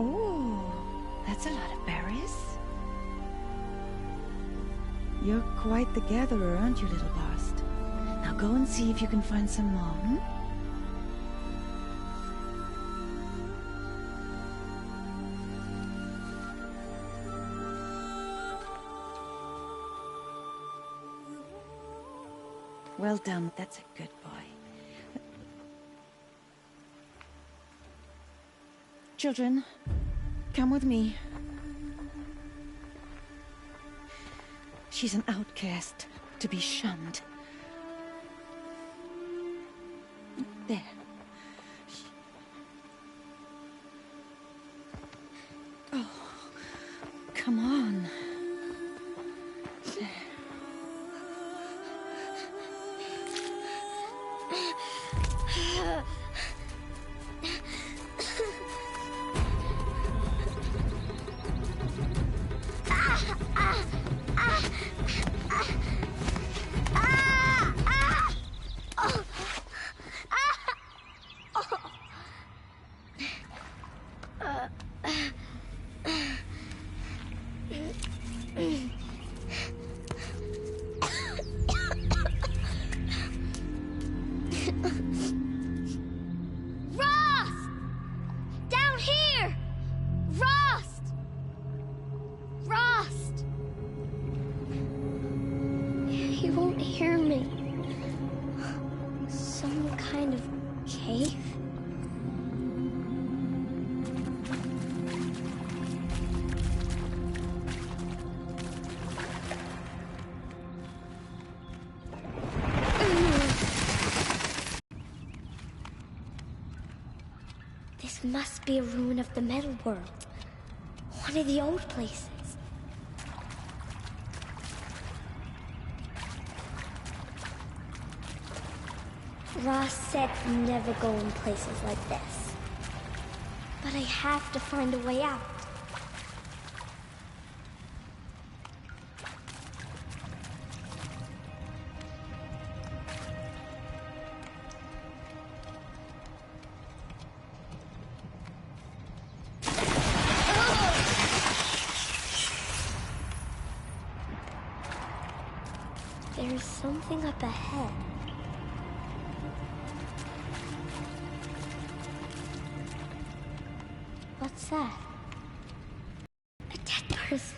Oh, that's a lot of berries. You're quite the gatherer, aren't you, little Bast? Now go and see if you can find some more, hmm? Well done, that's a good boy. Children, come with me. She's an outcast, to be shunned. There. Oh, come on. There. This must be a ruin of the metal world. One of the old places. Ross said never go in places like this. But I have to find a way out. There's something up ahead. What's that? A dead person.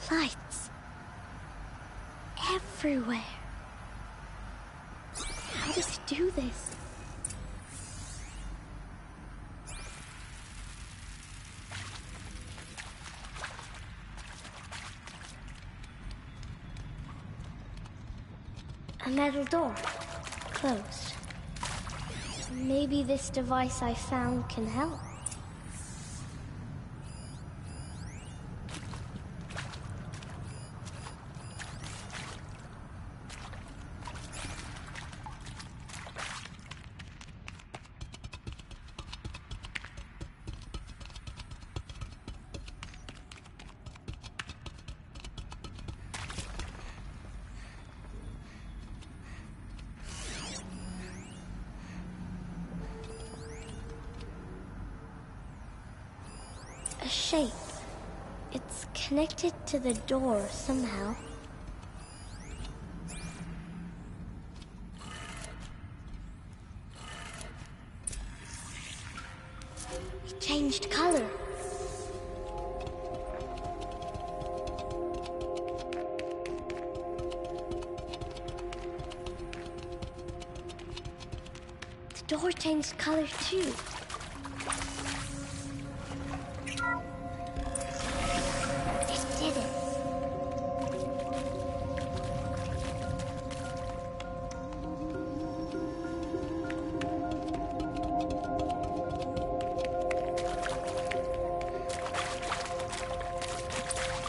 Lights. Everywhere. How does he do this? A metal door. Closed. Maybe this device I found can help. A shape. It's connected to the door somehow. It changed color. door changed color too. It did it.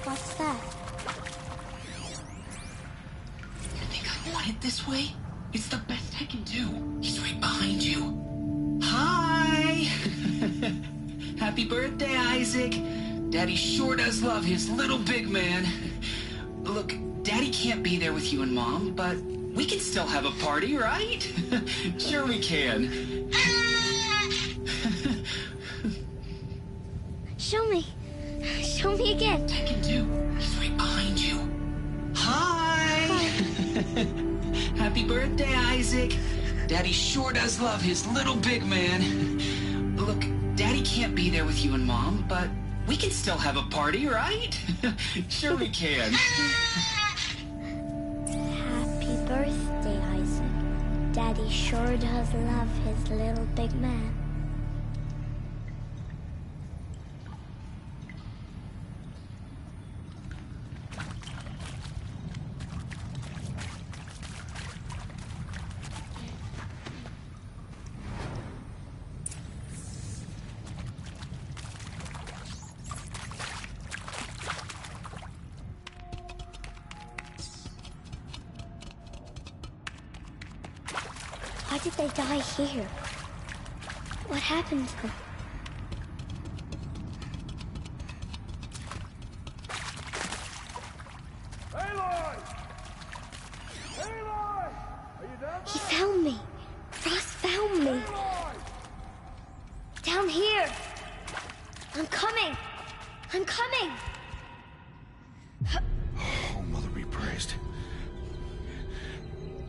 What's that? You think I want it this way? It's the best I can do. He's right behind you. Hi! Happy birthday, Isaac. Daddy sure does love his little big man. Look, Daddy can't be there with you and Mom, but we can still have a party, right? Sure we can. Show me. Show me again. I can do. He's right behind you. Hi! Happy birthday, Isaac. Daddy sure does love his little big man. Look, Daddy can't be there with you and Mom, but we can still have a party, right? Sure we can. Happy birthday, Isaac. Daddy sure does love his little big man. Why did they die here? What happened to them? Aloy! Aloy! Are you down He found me. Ross found me. Down here. I'm coming. I'm coming. Oh, Mother be praised.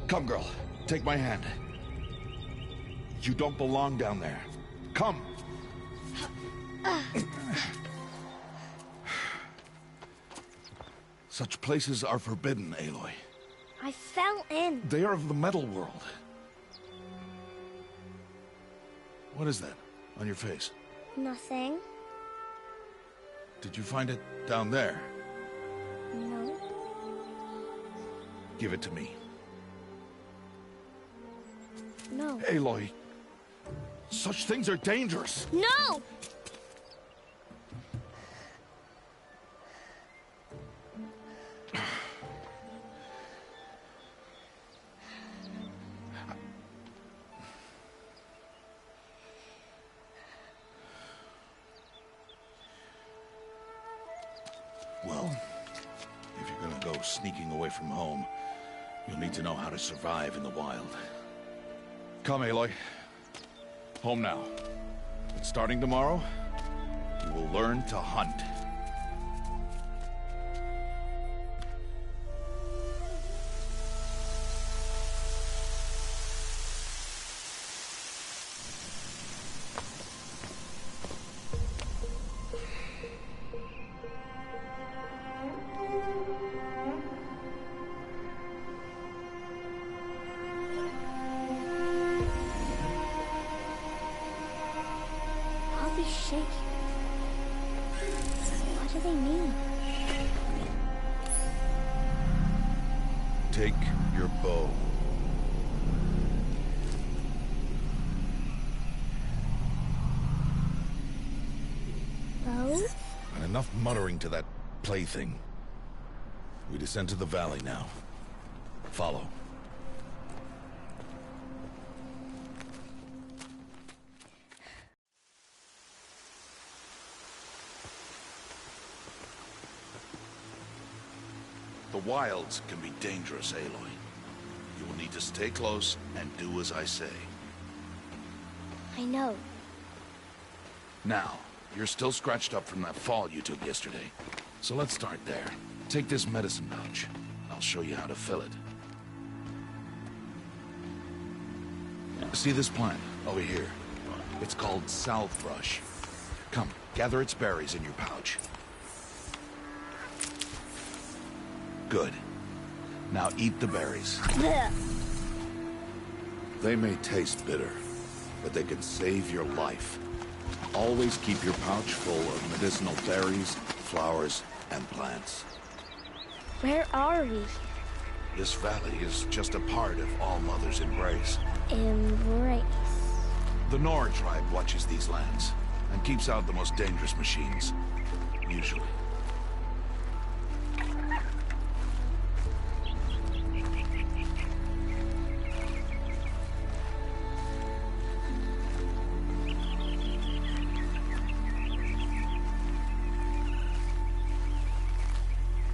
Come, girl. Take my hand. You don't belong down there. Come. Such places are forbidden, Aloy. I fell in. They are of the metal world. What is that on your face? Nothing. Did you find it down there? No. Give it to me. No. Aloy, such things are dangerous. No! Well, if you're gonna go sneaking away from home, you'll need to know how to survive in the wild. Come, Aloy. Home now. But starting tomorrow, you will learn to hunt. All these shapes. What do they mean? Take your bow. Bow? And enough muttering to that plaything. We descend to the valley now. Follow. The wilds can be dangerous, Aloy. You will need to stay close and do as I say. I know. Now, you're still scratched up from that fall you took yesterday. So let's start there. Take this medicine pouch. I'll show you how to fill it. See this plant over here? It's called salvebrush. Come, gather its berries in your pouch. Good. Now eat the berries. Blech. They may taste bitter, but they can save your life. Always keep your pouch full of medicinal berries, flowers, and plants. Where are we? This valley is just a part of All Mother's embrace. Embrace. The Nora tribe watches these lands and keeps out the most dangerous machines, usually.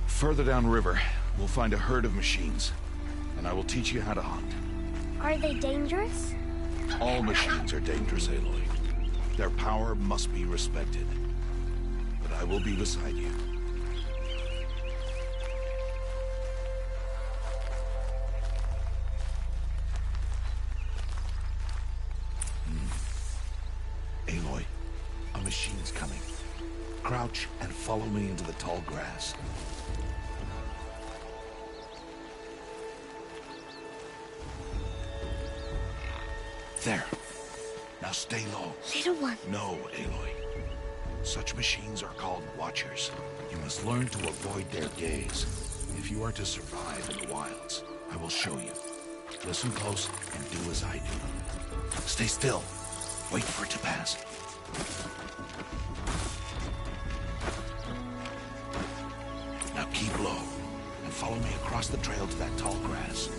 Further downriver, we'll find a herd of machines, and I will teach you how to hunt. Are they dangerous? All machines are dangerous, Aloy. Their power must be respected. But I will be beside you. Aloy, a machine's coming. Crouch and follow me into the tall grass. There. Now stay low. Little one. No, Aloy. Such machines are called Watchers. You must learn to avoid their gaze. If you are to survive in the wilds, I will show you. Listen close and do as I do. Stay still. Wait for it to pass. Now keep low and follow me across the trail to that tall grass.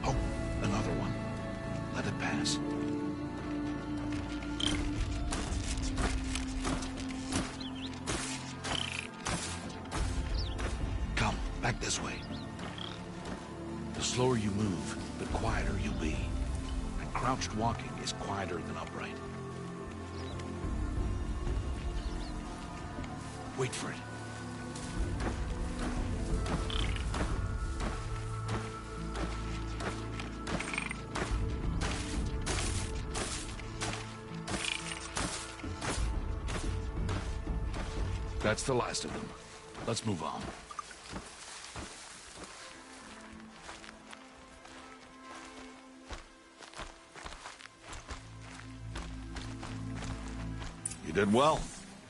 Oh, another one. Let it pass. Come, back this way. The slower you move, the quieter you'll be. And crouched walking is quieter than upright. Wait for it. That's the last of them. Let's move on. You did well.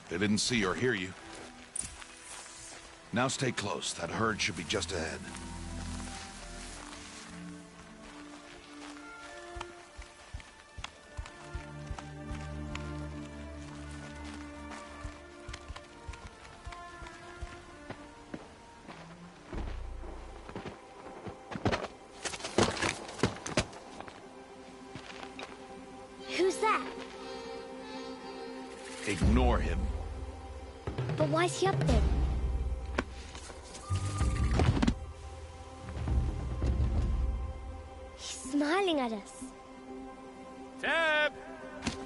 They didn't see or hear you. Now stay close. That herd should be just ahead. Who's that? Ignore him. But why's he up there? He's smiling at us. Teb!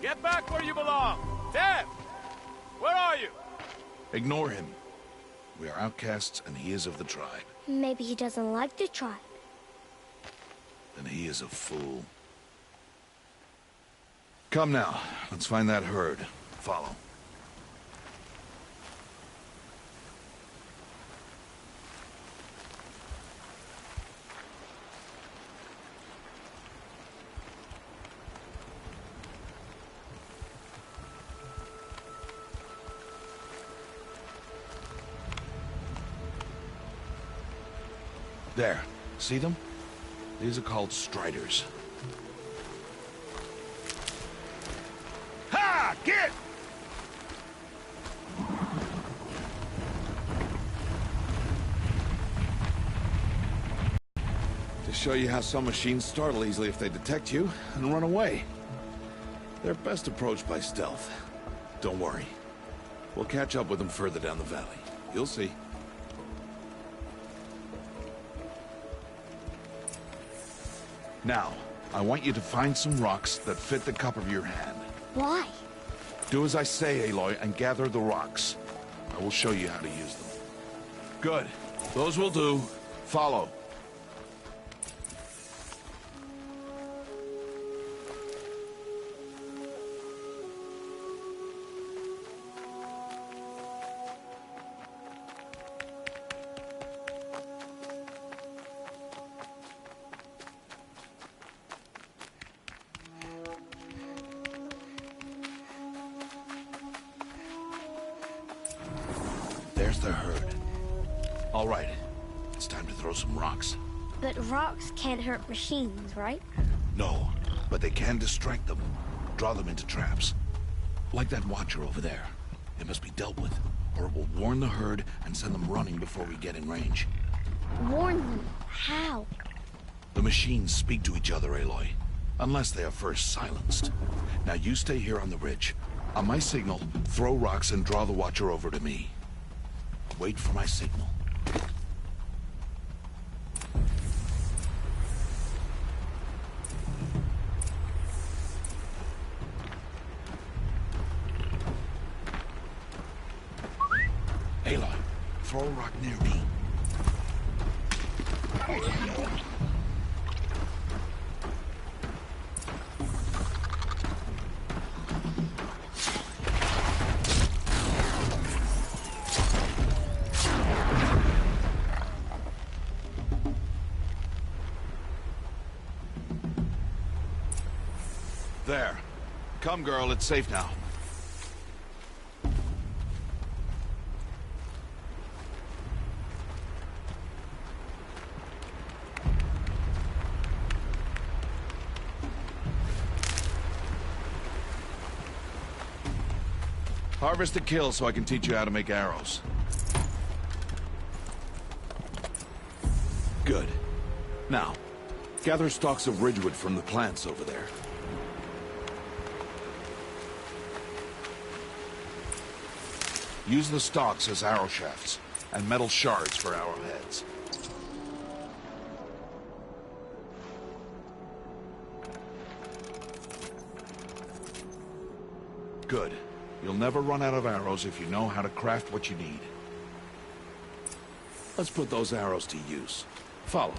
Get back where you belong! Teb! Where are you? Ignore him. We are outcasts and he is of the tribe. Maybe he doesn't like the tribe. Then he is a fool. Come now, let's find that herd. Follow. There. See them? These are called striders. Ha! Get! To show you how some machines startle easily if they detect you and run away. They're best approached by stealth. Don't worry. We'll catch up with them further down the valley. You'll see. Now, I want you to find some rocks that fit the cup of your hand. Why? Do as I say, Aloy, and gather the rocks. I will show you how to use them. Good. Those will do. Follow. There's their herd. All right. It's time to throw some rocks. But rocks can't hurt machines, right? No, but they can distract them. Draw them into traps. Like that watcher over there. It must be dealt with, or it will warn the herd and send them running before we get in range. Warn them? How? The machines speak to each other, Aloy. Unless they are first silenced. Now you stay here on the ridge. On my signal, throw rocks and draw the watcher over to me. Wait for my signal. Aloy, throw a rock near me. There. Come, girl, it's safe now. Harvest the kill so I can teach you how to make arrows. Good. Now, gather stalks of ridgewood from the plants over there. Use the stalks as arrow shafts, and metal shards for arrowheads. Good. You'll never run out of arrows if you know how to craft what you need. Let's put those arrows to use. Follow.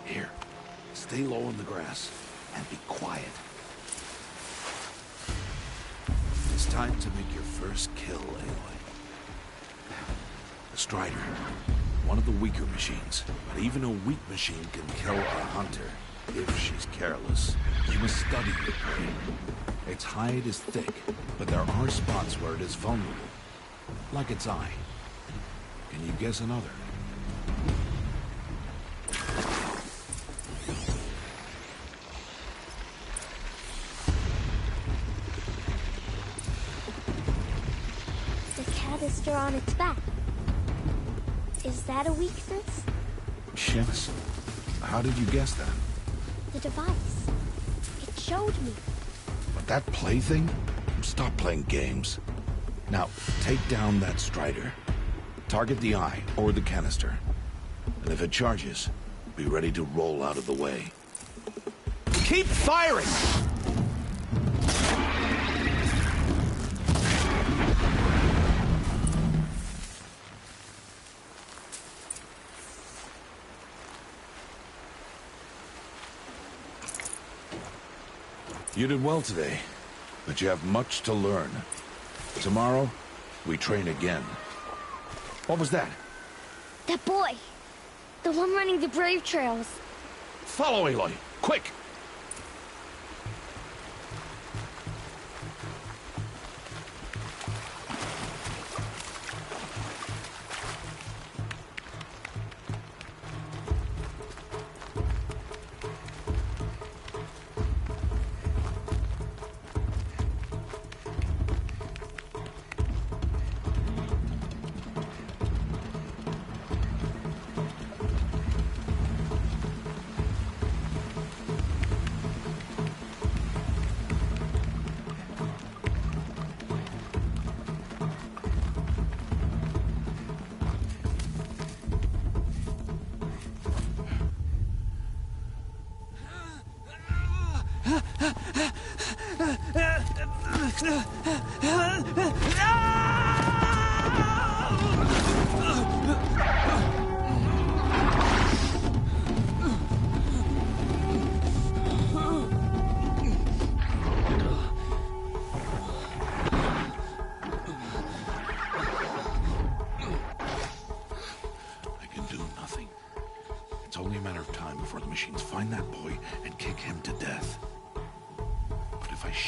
Here, stay low in the grass and be quiet. It's time to make your first kill, Aloy. The Strider. One of the weaker machines, but even a weak machine can kill a hunter, if she's careless. You must study your prey. Its hide is thick, but there are spots where it is vulnerable. Like its eye. Can you guess another? The canister on its back. Is that a weakness? Yes. How did you guess that? The device. It showed me. But that plaything? Stop playing games. Now, take down that Strider. Target the eye or the canister. And if it charges, be ready to roll out of the way. Keep firing! You did well today, but you have much to learn. Tomorrow, we train again. What was that? That boy. The one running the brave trails. Follow Aloy, quick!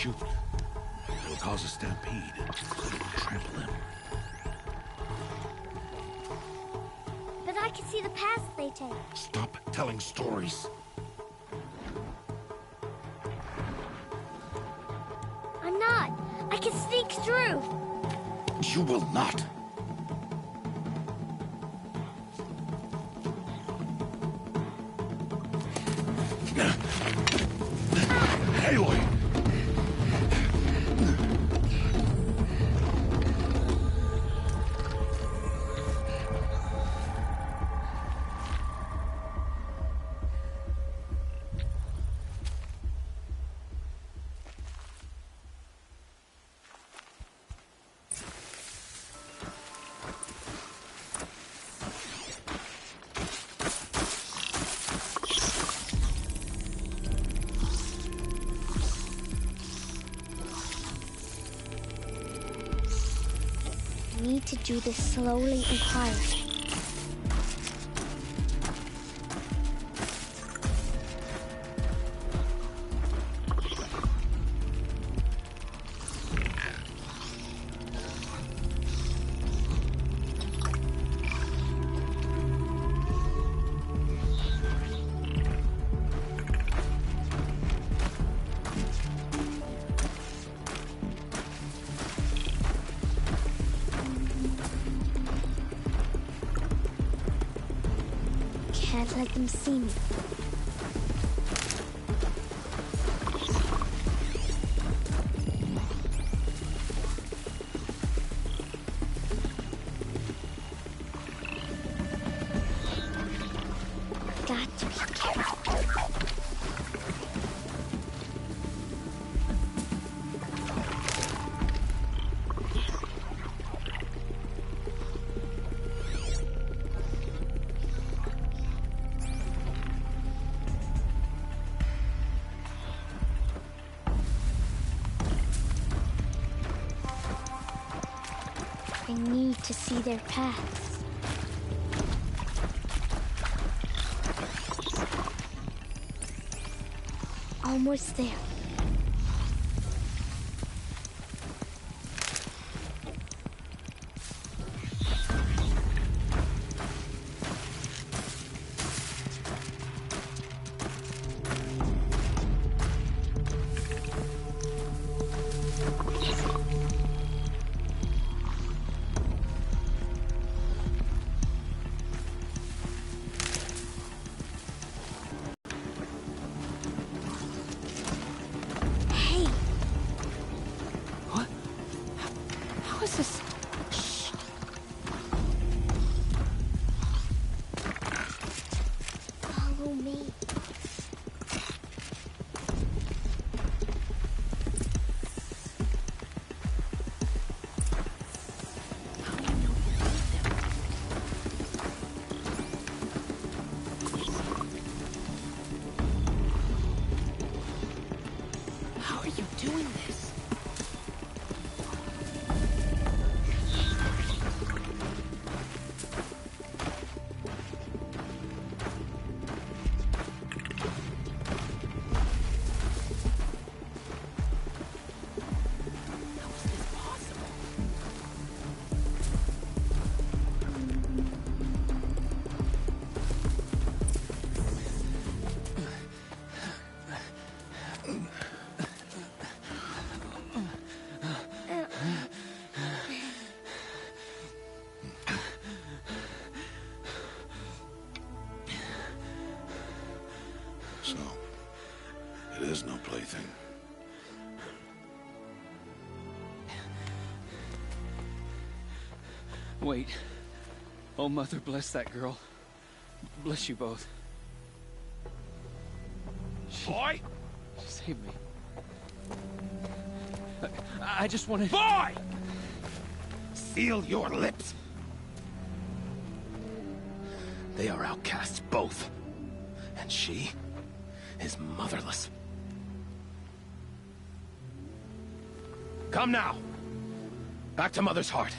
shoot. It'll cause a stampede. Trample them. But I can see the paths they take. Stop telling stories. I'm not. I can sneak through. You will not. Aloy! I need to do this slowly and quietly. Can't let them see me. Got to be careful. I need to see their paths. Almost there. Hey! What? How is this? Follow me. How are you doing this? How is this possible? So, it is no plaything. Wait. Oh, Mother, bless that girl. Bless you both. Boy! She saved me. I just wanted... Boy! Seal your lips! They are outcasts, both. And she is motherless. Come now! Back to Mother's heart.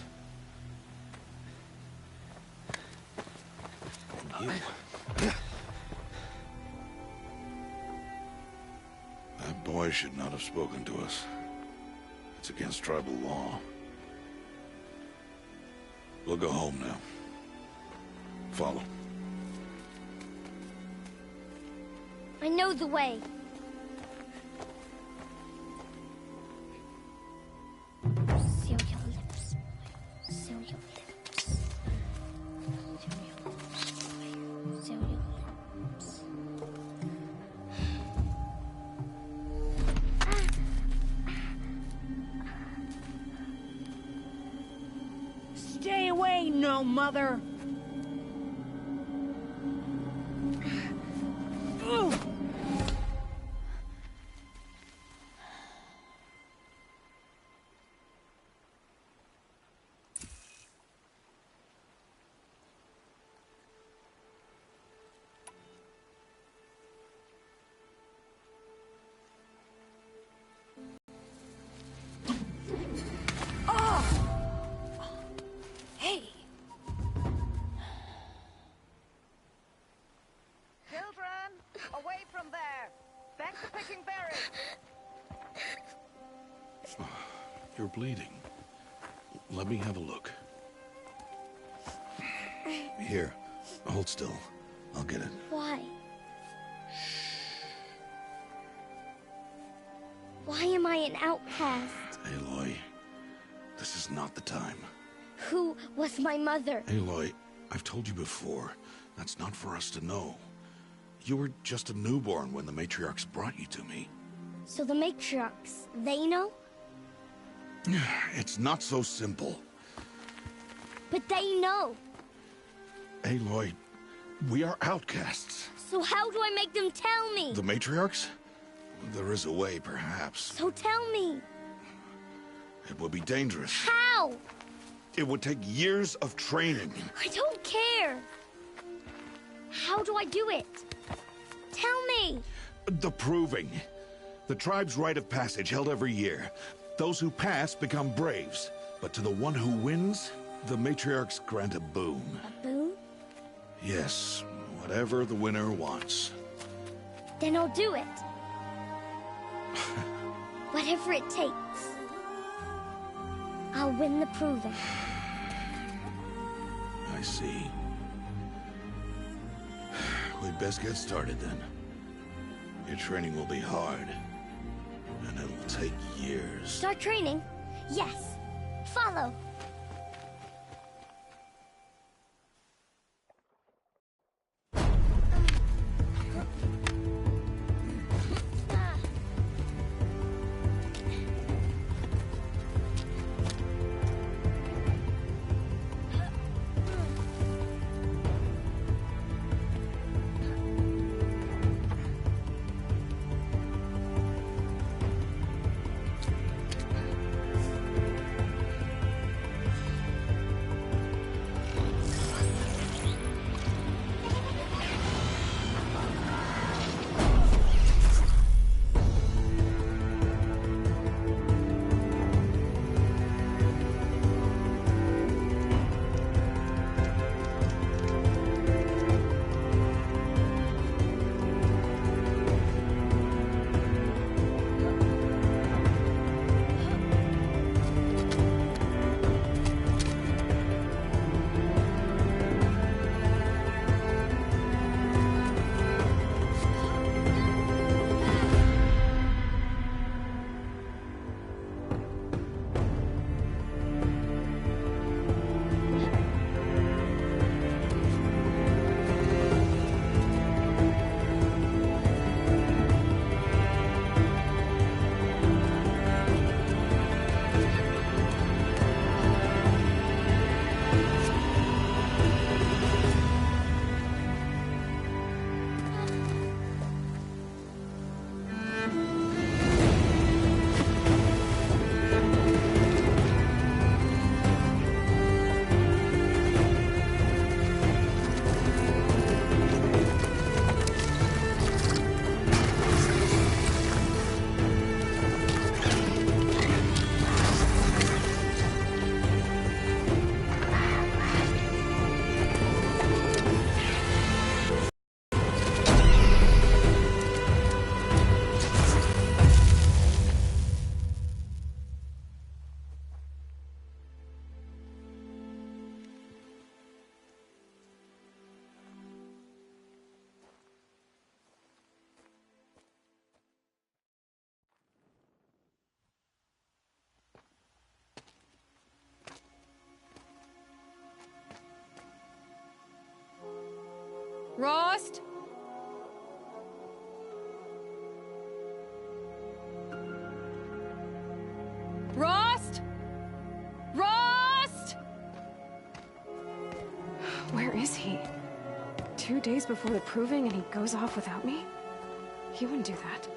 And you... That boy should not have spoken to us. It's against tribal law. We'll go home now. Follow. I know the way. Seal your lips. Seal your lips. Seal your lips. Seal your lips. Stay away, no mother! Hey! Children, away from there! Back to picking berries! You're bleeding. Let me have a look. Here, hold still. I'll get it. Why? Why am I an outcast? Aloy, this is not the time. Who was my mother? Aloy, I've told you before, that's not for us to know. You were just a newborn when the matriarchs brought you to me. So the matriarchs, they know? It's not so simple. But they know. Aloy, we are outcasts. So how do I make them tell me? The matriarchs? There is a way, perhaps. So tell me. It would be dangerous. How? It would take years of training. I don't care. How do I do it? Tell me. The proving. The tribe's rite of passage held every year. Those who pass become braves. But to the one who wins, the matriarchs grant a boon. A boon? Yes, whatever the winner wants. Then I'll do it. Whatever it takes. I'll win the proving. I see. We'd best get started then. Your training will be hard. And it'll take years. Start training? Yes. Follow. 2 days before the proving and he goes off without me? He wouldn't do that.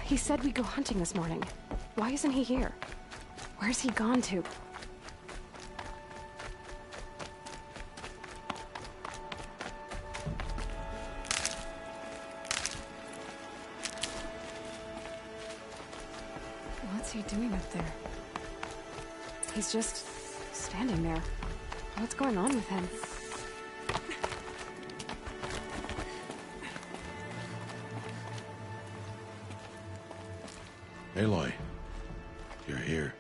He said we'd go hunting this morning. Why isn't he here? Where's he gone to? What's he doing up there? He's just standing there. What's going on with him? Aloy, you're here.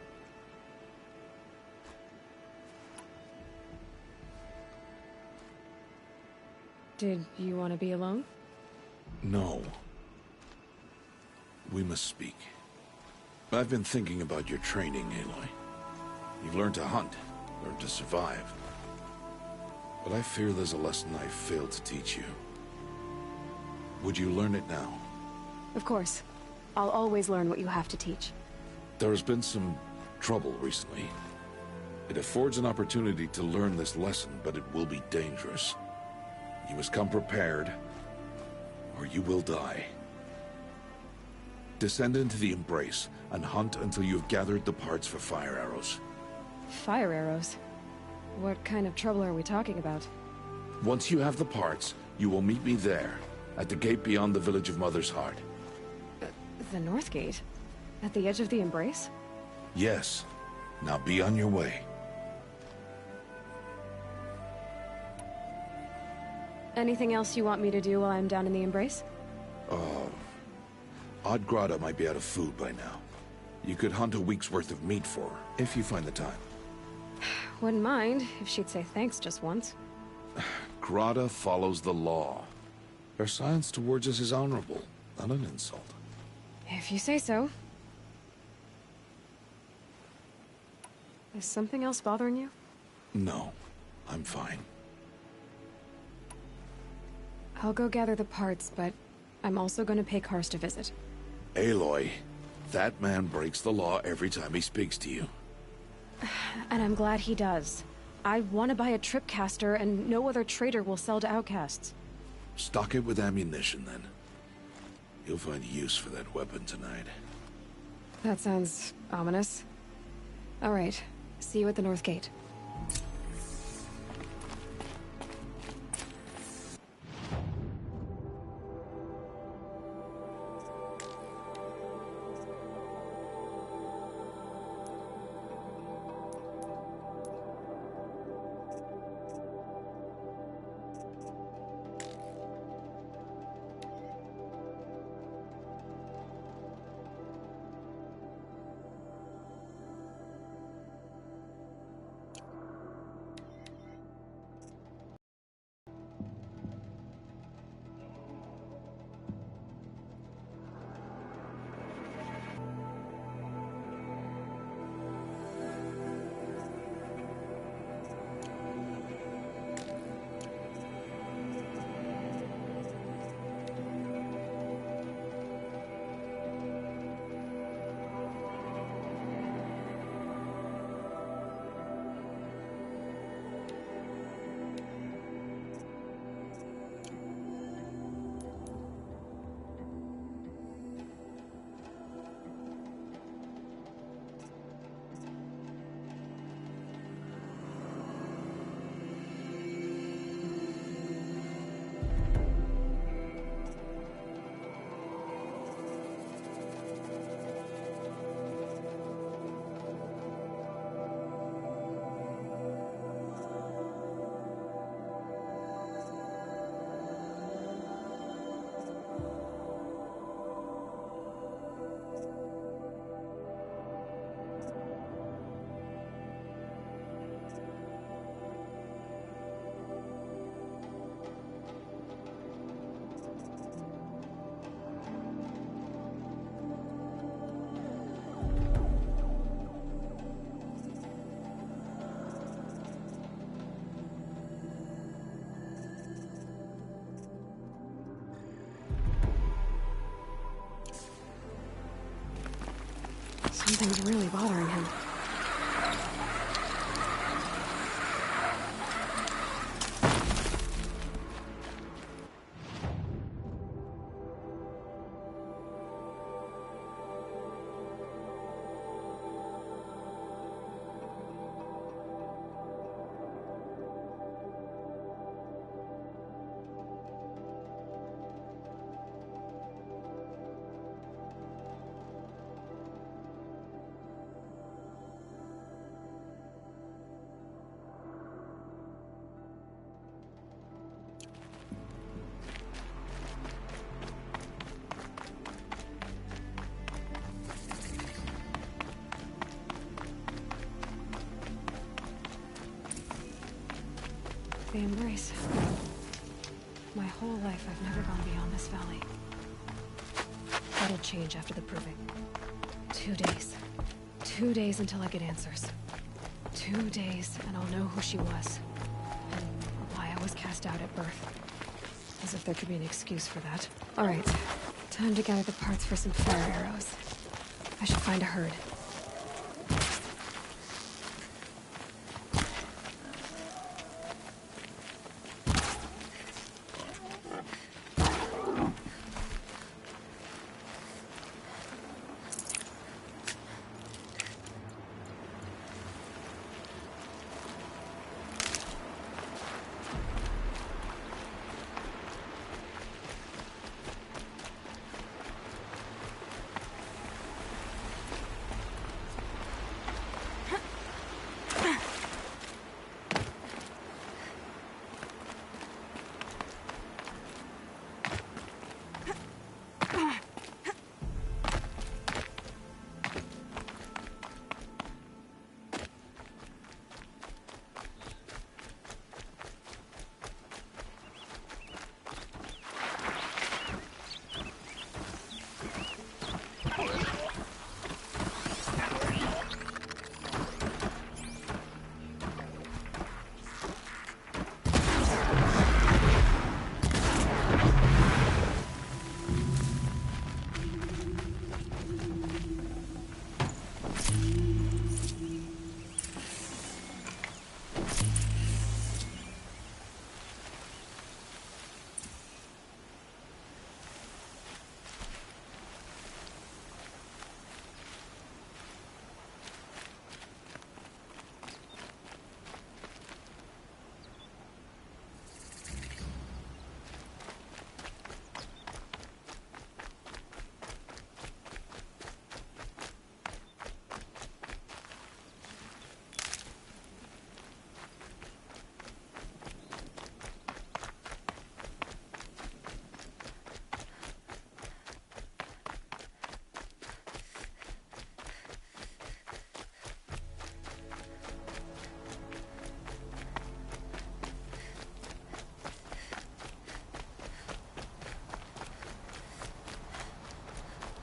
Did you want to be alone? No. We must speak. I've been thinking about your training, Aloy. You've learned to hunt, learned to survive. But I fear there's a lesson I failed to teach you. Would you learn it now? Of course. I'll always learn what you have to teach. There has been some trouble recently. It affords an opportunity to learn this lesson, but it will be dangerous. You must come prepared, or you will die. Descend into the Embrace, and hunt until you have gathered the parts for fire arrows. Fire arrows? What kind of trouble are we talking about? Once you have the parts, you will meet me there, at the gate beyond the village of Mother's Heart. The North Gate? At the edge of the Embrace? Yes. Now be on your way. Anything else you want me to do while I'm down in the Embrace? Odd Grata might be out of food by now. You could hunt a week's worth of meat for her, if you find the time. Wouldn't mind if she'd say thanks just once. Grata follows the law. Her silence towards us is honorable, not an insult. If you say so. Is something else bothering you? No, I'm fine. I'll go gather the parts, but I'm also going to pay Karst a visit. Aloy, that man breaks the law every time he speaks to you. And I'm glad he does. I want to buy a tripcaster, and no other trader will sell to outcasts. Stock it with ammunition, then. You'll find use for that weapon tonight. That sounds ominous. All right. See you at the North Gate. Something's really bothering him. The embrace. My whole life, I've never gone beyond this valley. That'll change after the proving. 2 days. 2 days until I get answers. 2 days, and I'll know who she was. And why I was cast out at birth. As if there could be an excuse for that. Alright, time to gather the parts for some fire arrows. I should find a herd.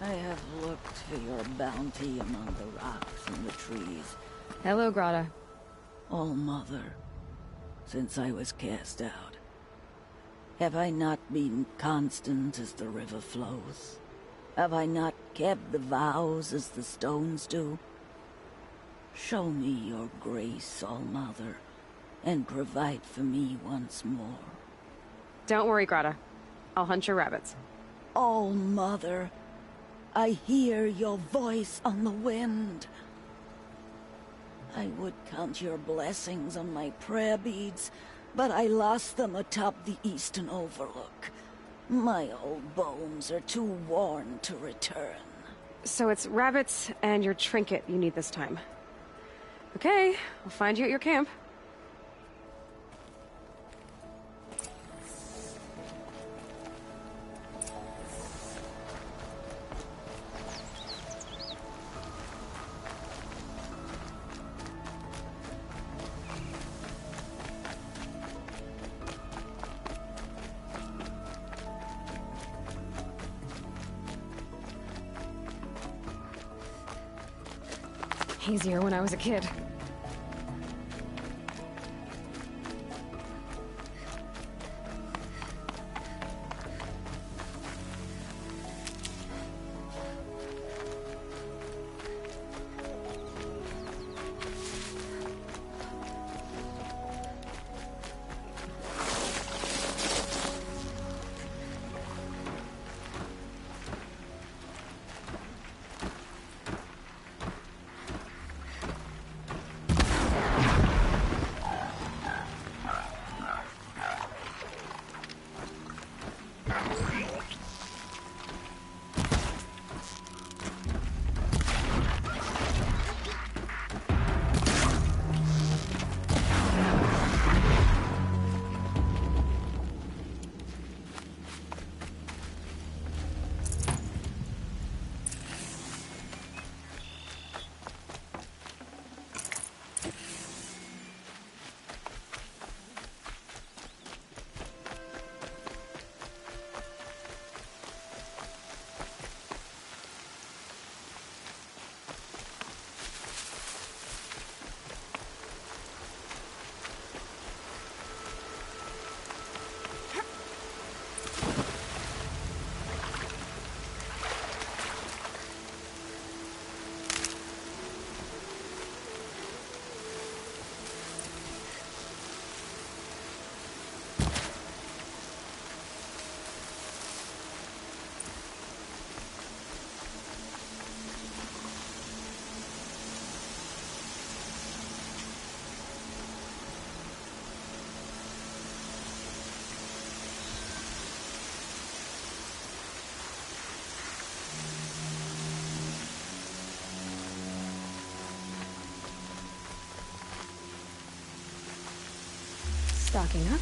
I have looked for your bounty among the rocks and the trees. Hello, Grata. All Mother, since I was cast out, have I not been constant as the river flows? Have I not kept the vows as the stones do? Show me your grace, All Mother, and provide for me once more. Don't worry, Grata. I'll hunt your rabbits. All Mother, I hear your voice on the wind. I would count your blessings on my prayer beads, but I lost them atop the eastern overlook. My old bones are too worn to return. So it's rabbits and your trinket you need this time. Okay, I'll find you at your camp. Easier when I was a kid. stocking up.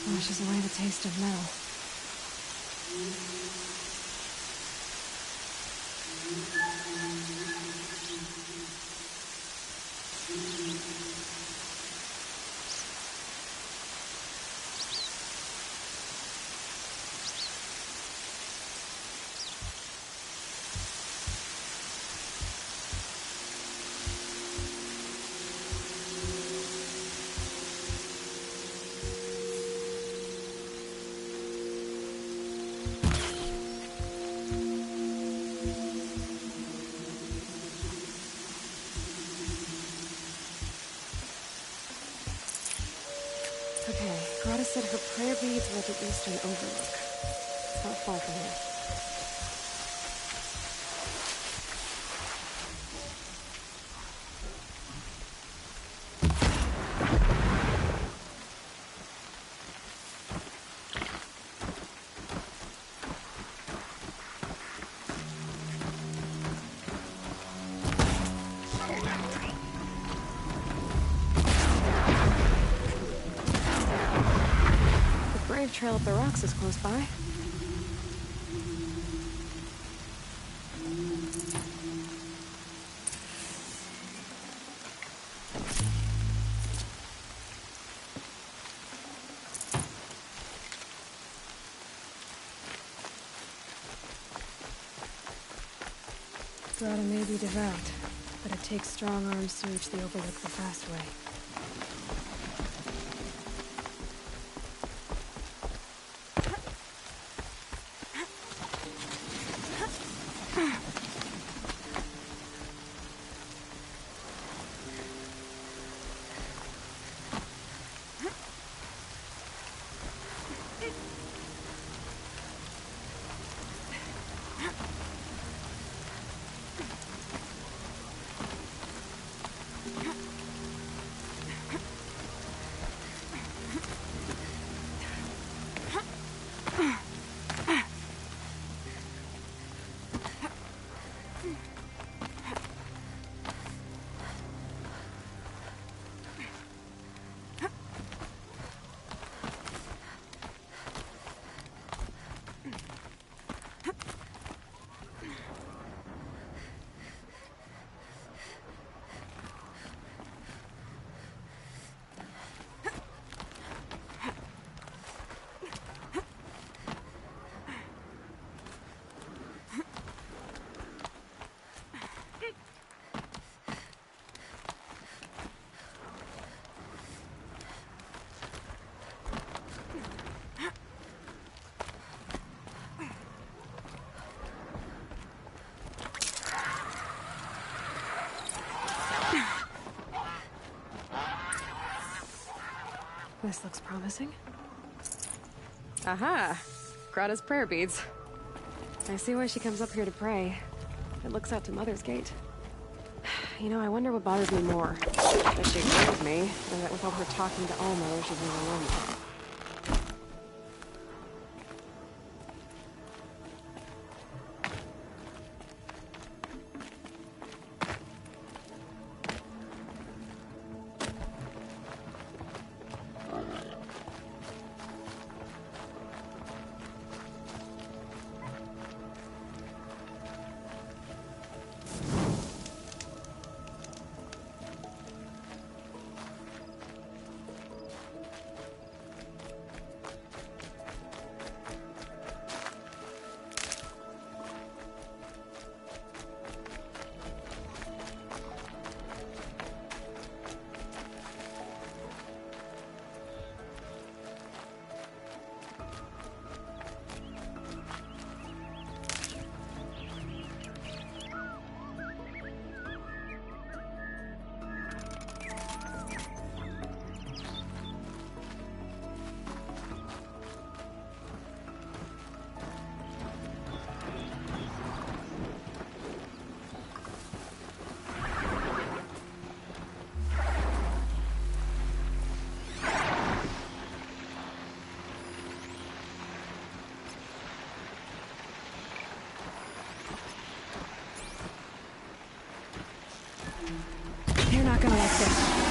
Washes away the taste of metal. Okay, Greta said her prayer beads were at the eastern overlook. It's not far from here. Trail up the rocks is close by. Greta may be devout, but it takes strong arms to reach the overlook the fast way. This looks promising. Aha! Greta's prayer beads. I see why she comes up here to pray. It looks out to Mother's Gate. You know, I wonder what bothers me more. That she agreed with me, or that with all her talking to Alma, she's being alone. They're not gonna like this.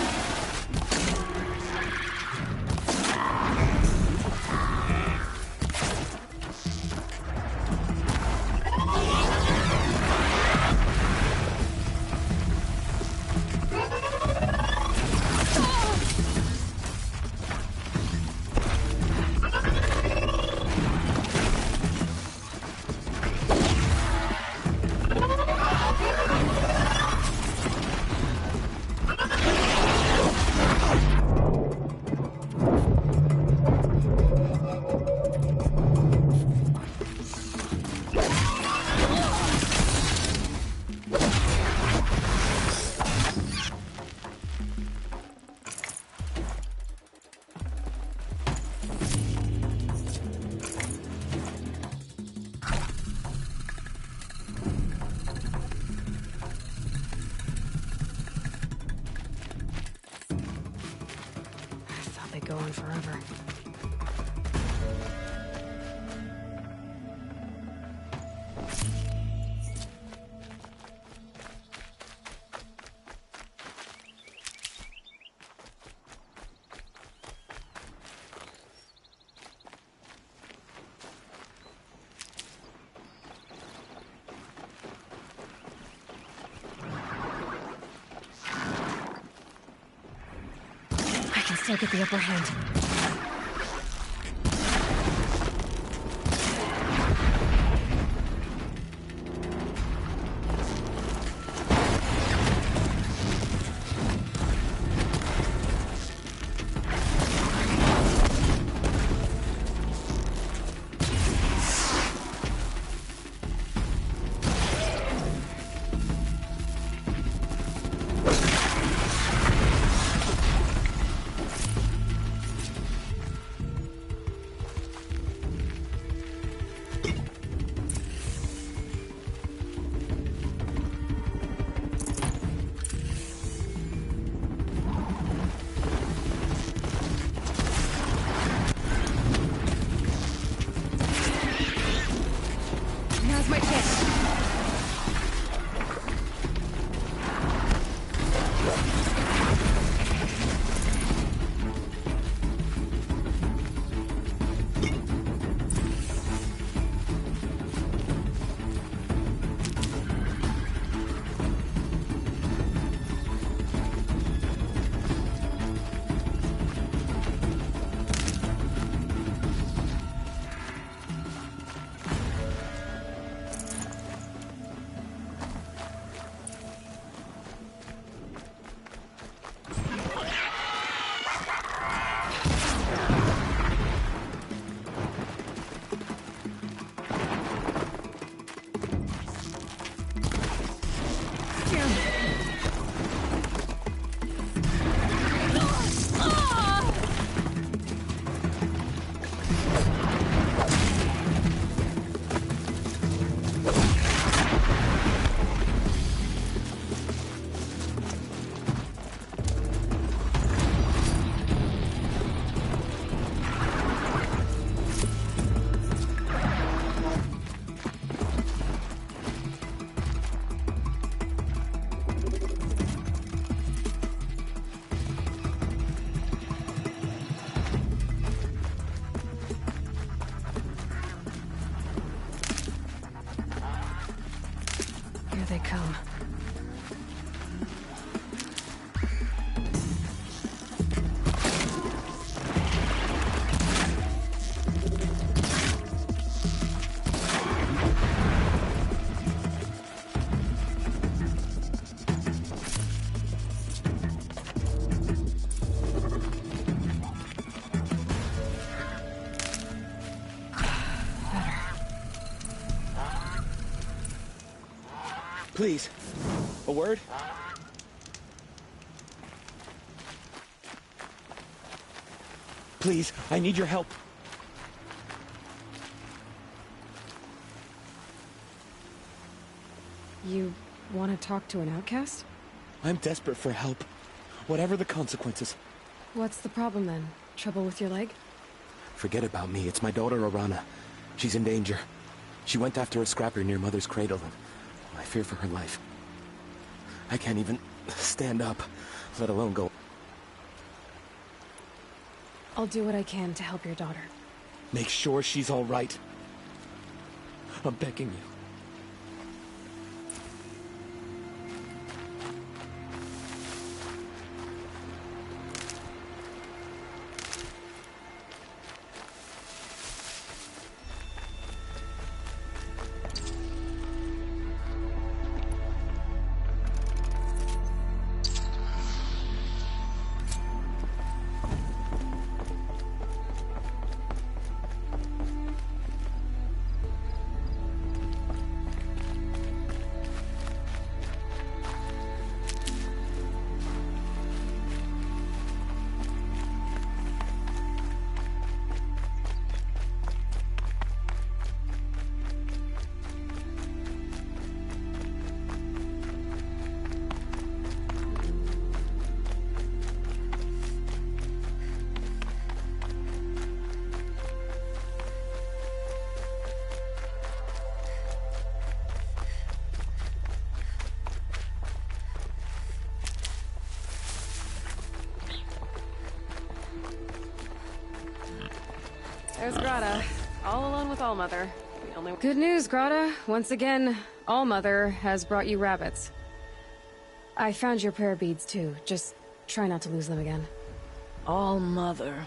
Go on forever. I can still get the upper hand. Now's my chance. Here they come. Please, a word? Please, I need your help. You want to talk to an outcast? I'm desperate for help, whatever the consequences. What's the problem then? Trouble with your leg? Forget about me, it's my daughter Arana. She's in danger. She went after a scrapper near Mother's cradle, and I fear for her life. I can't even stand up, let alone go. I'll do what I can to help your daughter. Make sure she's all right. I'm begging you. There's Grata, all alone with Allmother. The only good news, Grata. Once again, Allmother has brought you rabbits. I found your prayer beads too. Just try not to lose them again. All-Mother.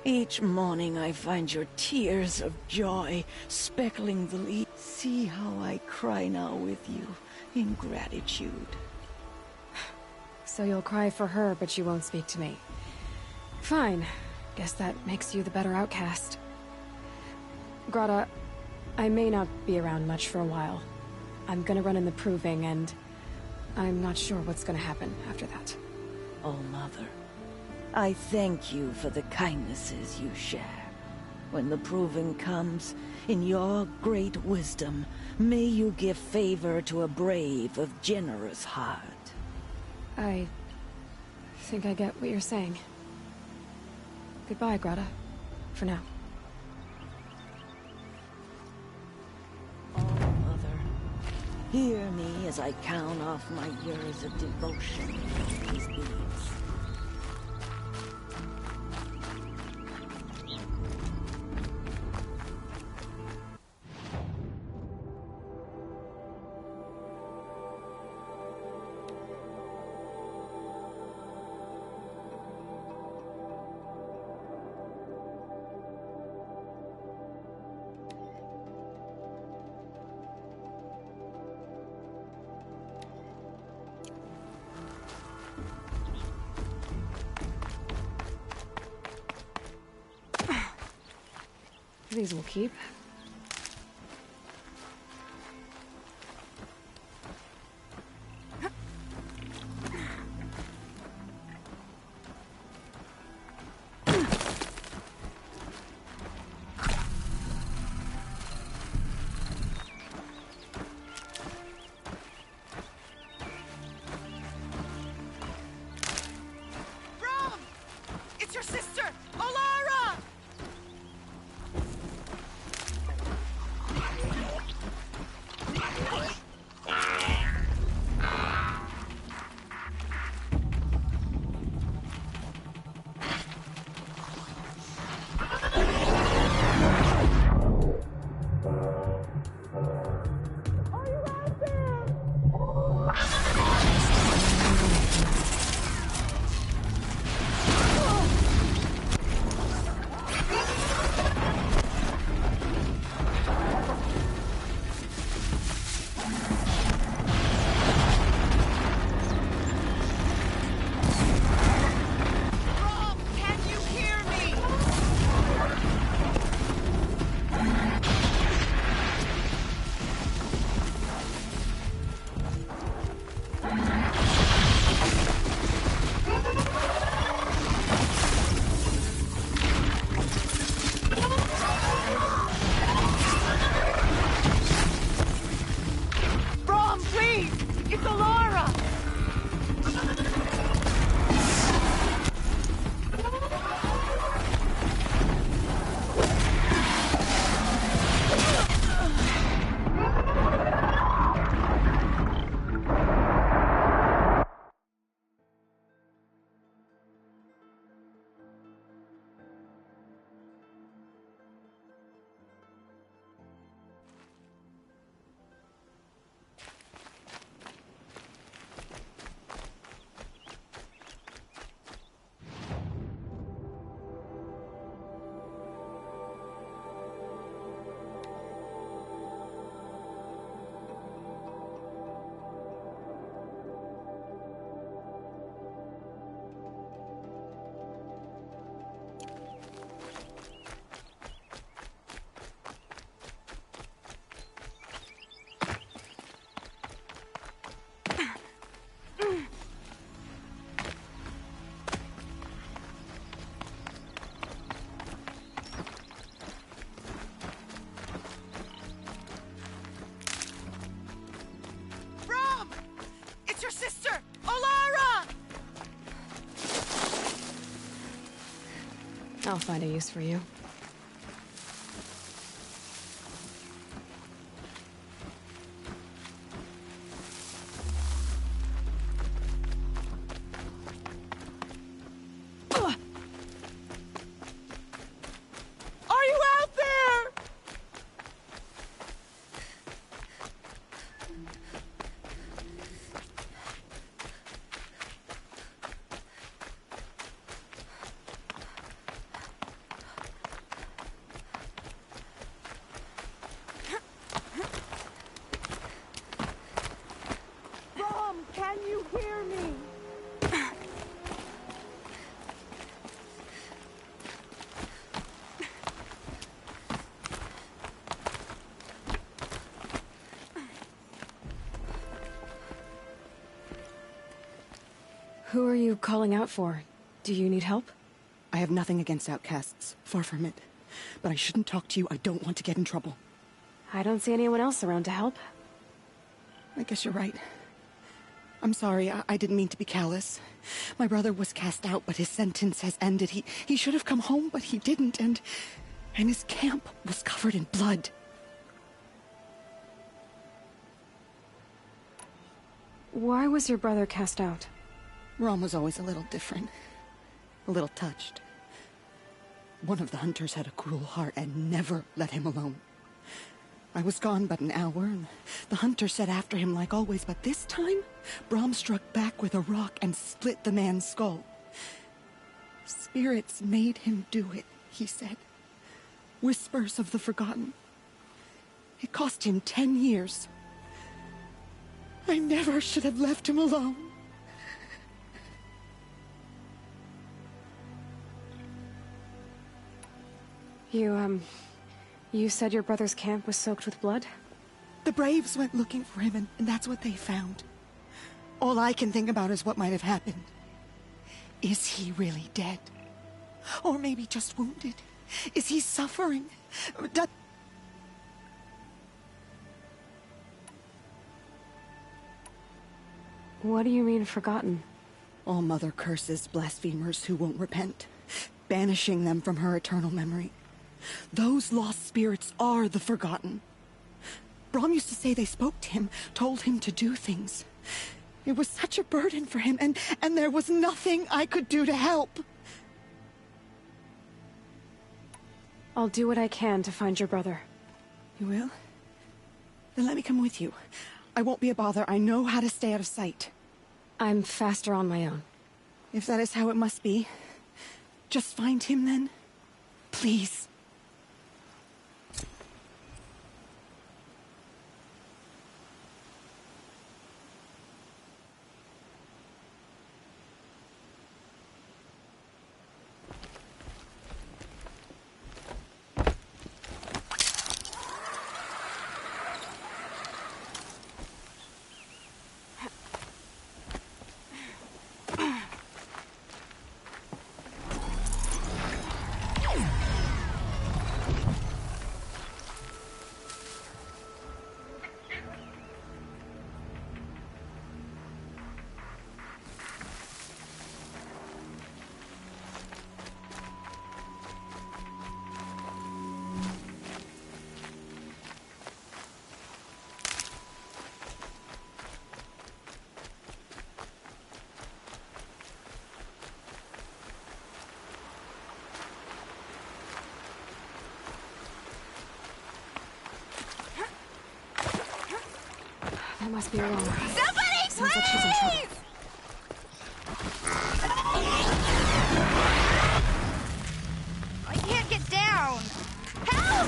Each morning I find your tears of joy speckling the leaves. See how I cry now with you in gratitude. So you'll cry for her, but you won't speak to me. Fine. Guess that makes you the better outcast. Grata, I may not be around much for a while. I'm gonna run in the proving, and I'm not sure what's gonna happen after that. All-Mother, I thank you for the kindnesses you share. When the proving comes, in your great wisdom, may you give favor to a brave of generous heart. I think I get what you're saying. Goodbye, Grata. For now. All-Mother, hear me as I count off my years of devotion to these beads. These will keep. Brom! It's your sister, Olara! I'll find a use for you. Are you out there? Mom, can you hear me? Who are you calling out for? Do you need help? I have nothing against outcasts. Far from it. But I shouldn't talk to you. I don't want to get in trouble. I don't see anyone else around to help. I guess you're right. I'm sorry. I didn't mean to be callous. My brother was cast out, but his sentence has ended. He should have come home, but he didn't, and his camp was covered in blood. Why was your brother cast out? Rom was always a little different. A little touched. One of the hunters had a cruel heart and never let him alone. I was gone but an hour, and the hunter set after him like always, but this time, Brom struck back with a rock and split the man's skull. Spirits made him do it, he said. Whispers of the forgotten. It cost him 10 years. I never should have left him alone. You said your brother's camp was soaked with blood? The Braves went looking for him, and that's what they found. All I can think about is what might have happened. Is he really dead? Or maybe just wounded? Is he suffering? What do you mean, forgotten? All Mother curses blasphemers who won't repent, banishing them from her eternal memory. Those lost spirits are the forgotten. Brom used to say they spoke to him, told him to do things. It was such a burden for him, and there was nothing I could do to help. I'll do what I can to find your brother. You will? Then let me come with you. I won't be a bother. I know how to stay out of sight. I'm faster on my own. If that is how it must be, just find him then. Please. That must be wrong. Somebody, Sounds like she's in trouble. please! I can't get down. Help!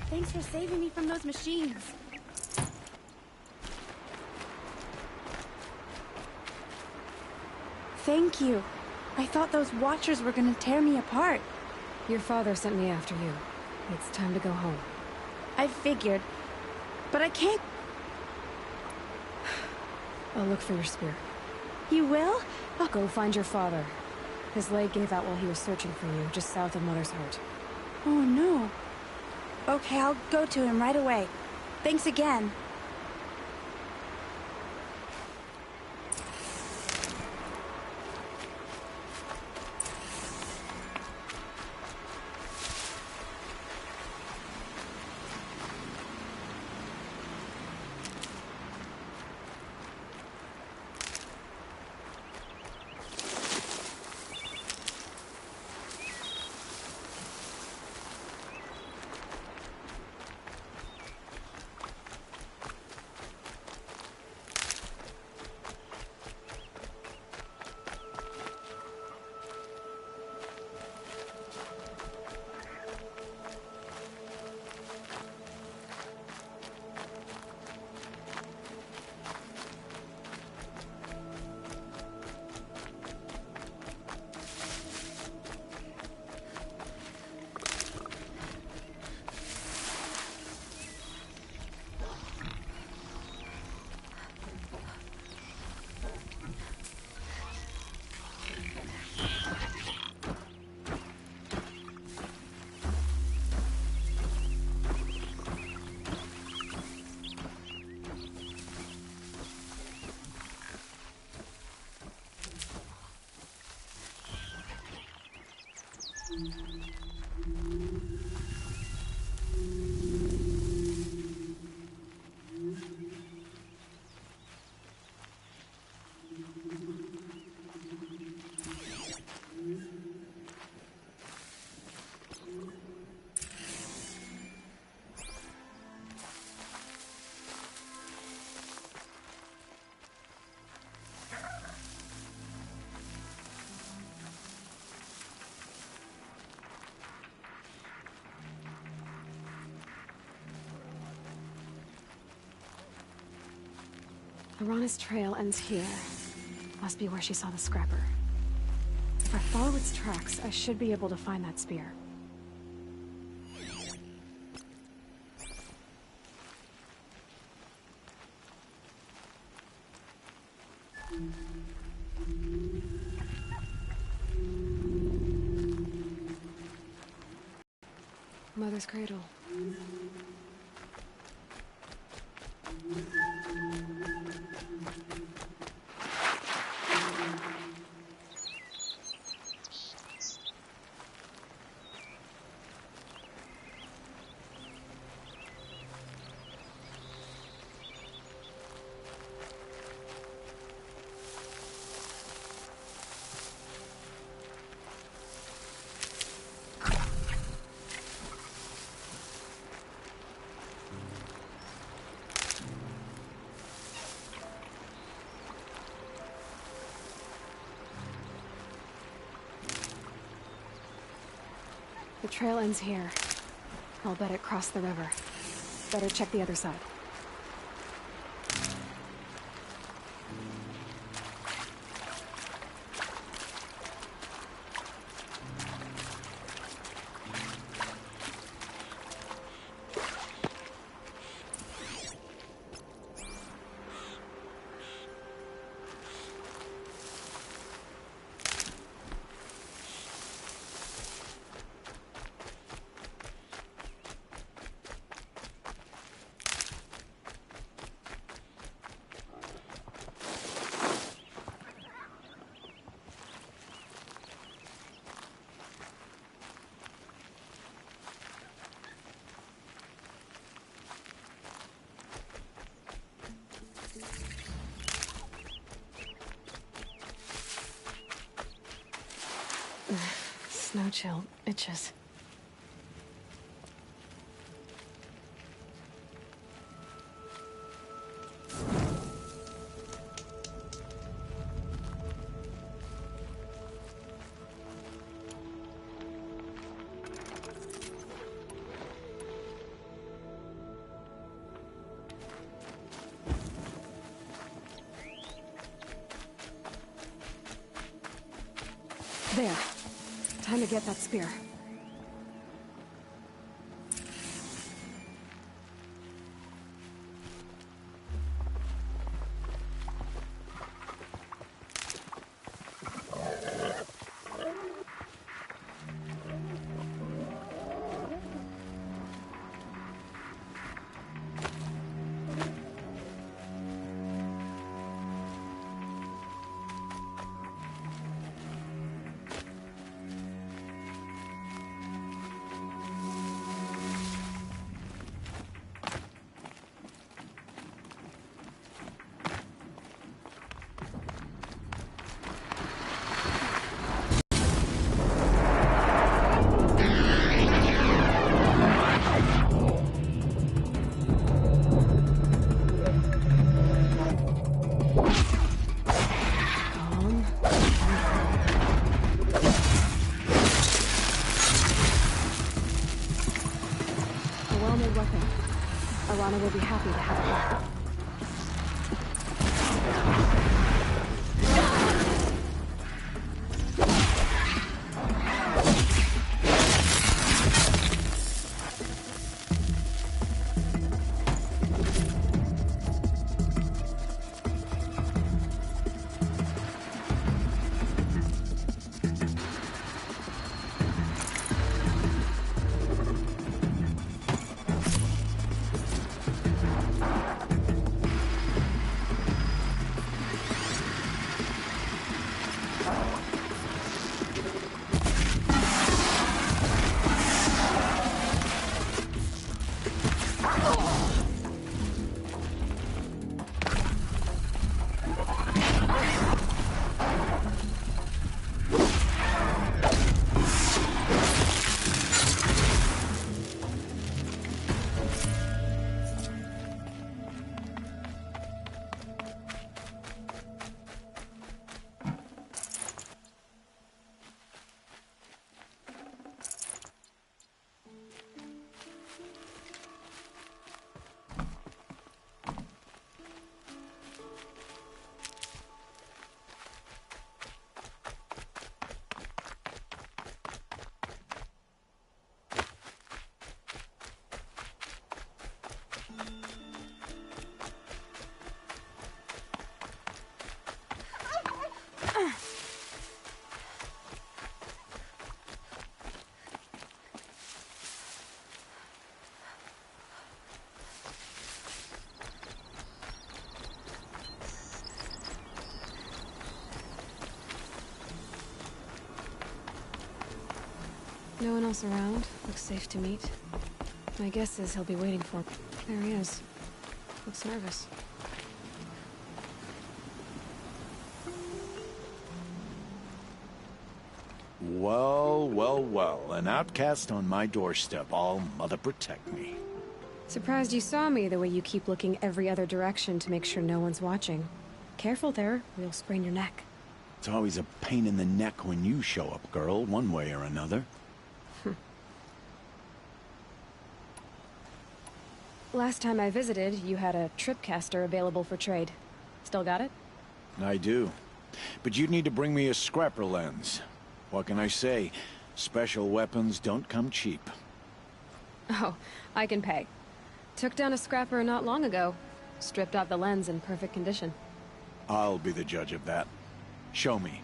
Thanks for saving me from those machines. Thank you. I thought those Watchers were gonna tear me apart. Your father sent me after you. It's time to go home. I figured. But I can't... I'll look for your spear. You will? Go find your father. His leg gave out while he was searching for you, just south of Mother's Heart. Oh no. Okay, I'll go to him right away. Thanks again. Lorana's trail ends here. Must be where she saw the scrapper. If I follow its tracks, I should be able to find that spear. Mother's cradle. The trail ends here. I'll bet it crossed the river. Better check the other side. Snow chill itches. There. Time to get that spear. well-made weapon. Alana will be happy to have it back. No one else around. Looks safe to meet. My guess is he'll be waiting for me. There he is. Looks nervous. Well, well, well. An outcast on my doorstep. All mother protect me. Surprised you saw me the way you keep looking every other direction to make sure no one's watching. Careful there, or you'll sprain your neck. It's always a pain in the neck when you show up, girl, one way or another. Last time I visited, you had a tripcaster available for trade. Still got it? I do. But you'd need to bring me a scrapper lens. What can I say? Special weapons don't come cheap. Oh, I can pay. Took down a scrapper not long ago. Stripped out the lens in perfect condition. I'll be the judge of that. Show me.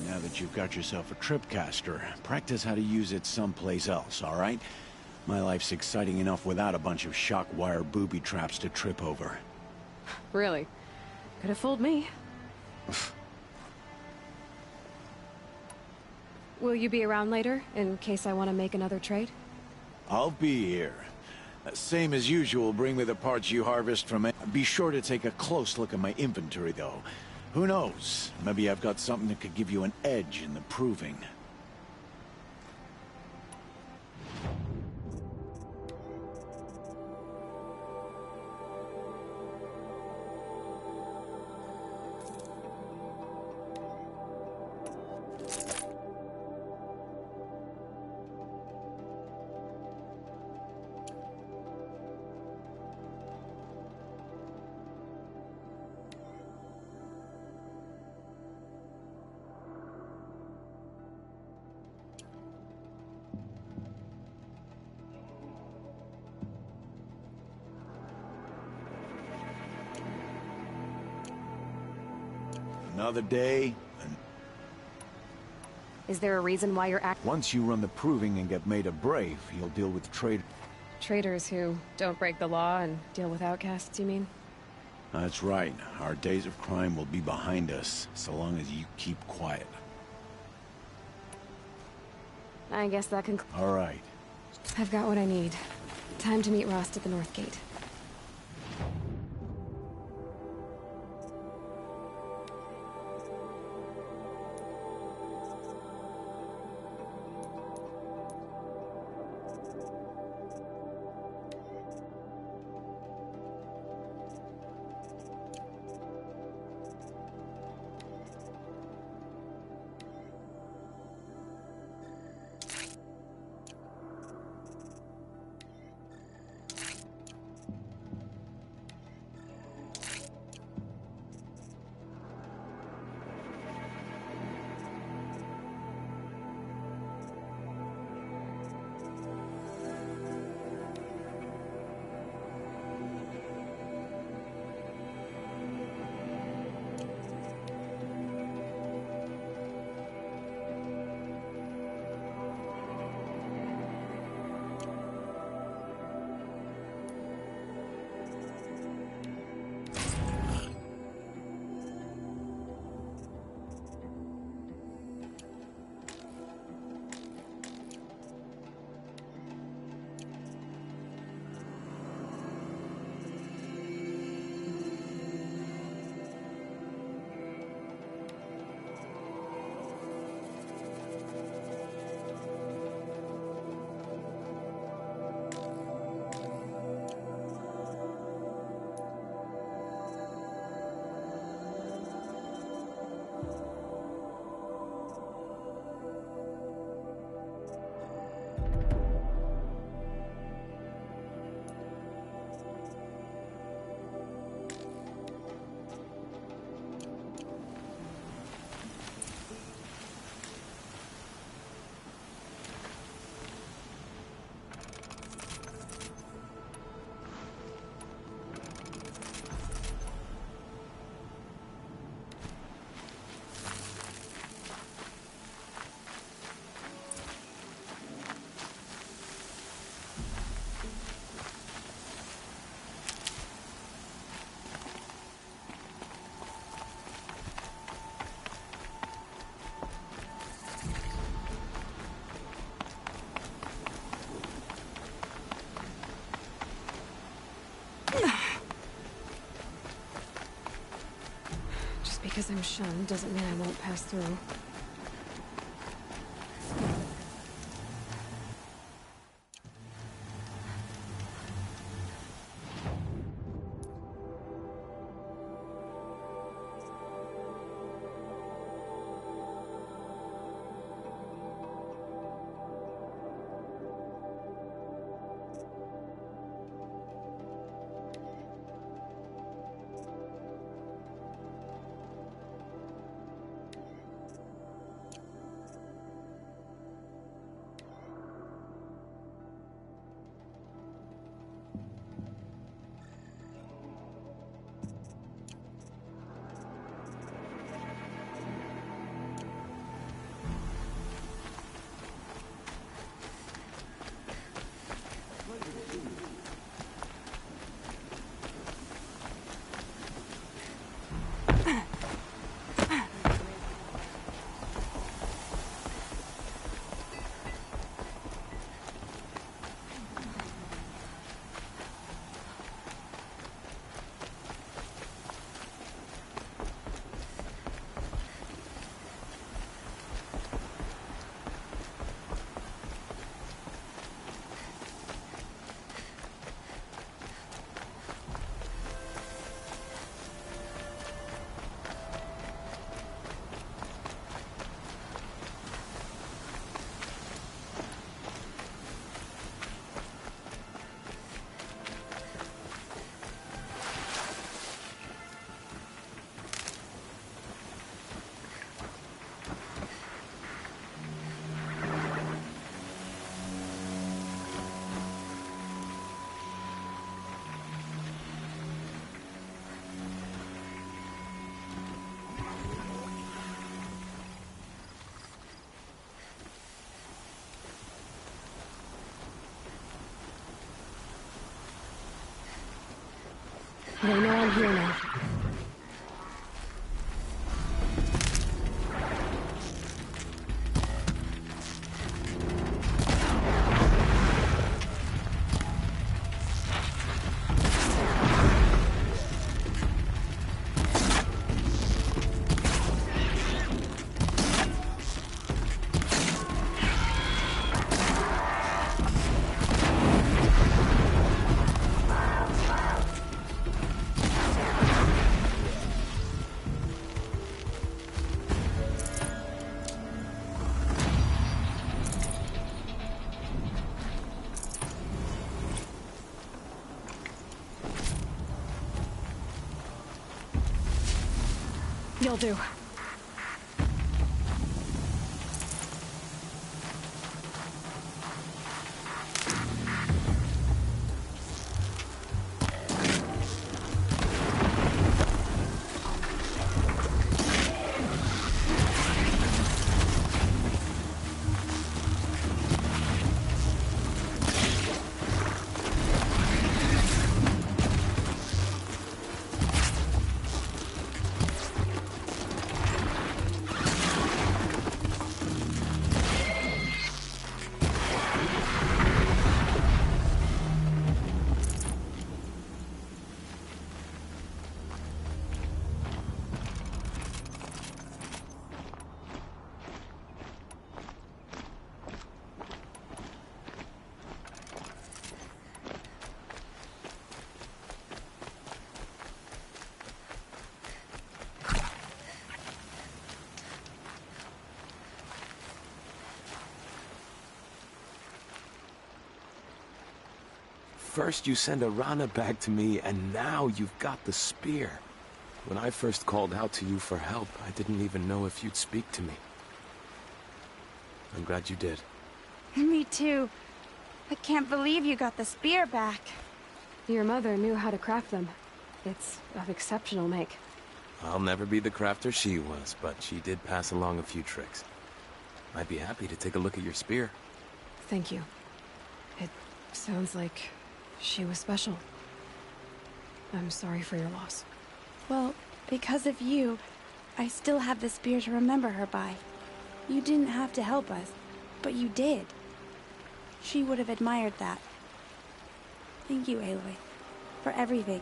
Now that you've got yourself a tripcaster, practice how to use it someplace else, all right? My life's exciting enough without a bunch of shock wire booby traps to trip over. Really? Could have fooled me. Will you be around later, in case I want to make another trade? I'll be here. Same as usual, bring me the parts you harvest from it. Be sure to take a close look at my inventory, though. Who knows? Maybe I've got something that could give you an edge in the proving. Another day, and Is there a reason why you're once you run the proving and get made a brave, you'll deal with Traders who don't break the law and deal with outcasts, you mean? That's right. Our days of crime will be behind us, so long as you keep quiet. I guess that can... All right. I've got what I need. Time to meet Rost at the North Gate. Because I'm shunned doesn't mean I won't pass through. They know I'm here now. You'll do. First you send a Rana back to me, and now you've got the spear. When I first called out to you for help, I didn't even know if you'd speak to me. I'm glad you did. Me too. I can't believe you got the spear back. Your mother knew how to craft them. It's of exceptional make. I'll never be the crafter she was, but she did pass along a few tricks. I'd be happy to take a look at your spear. Thank you. It sounds like she was special. I'm sorry for your loss. Well, because of you, I still have the spear to remember her by. You didn't have to help us, but you did. She would have admired that. Thank you, Aloy, for everything.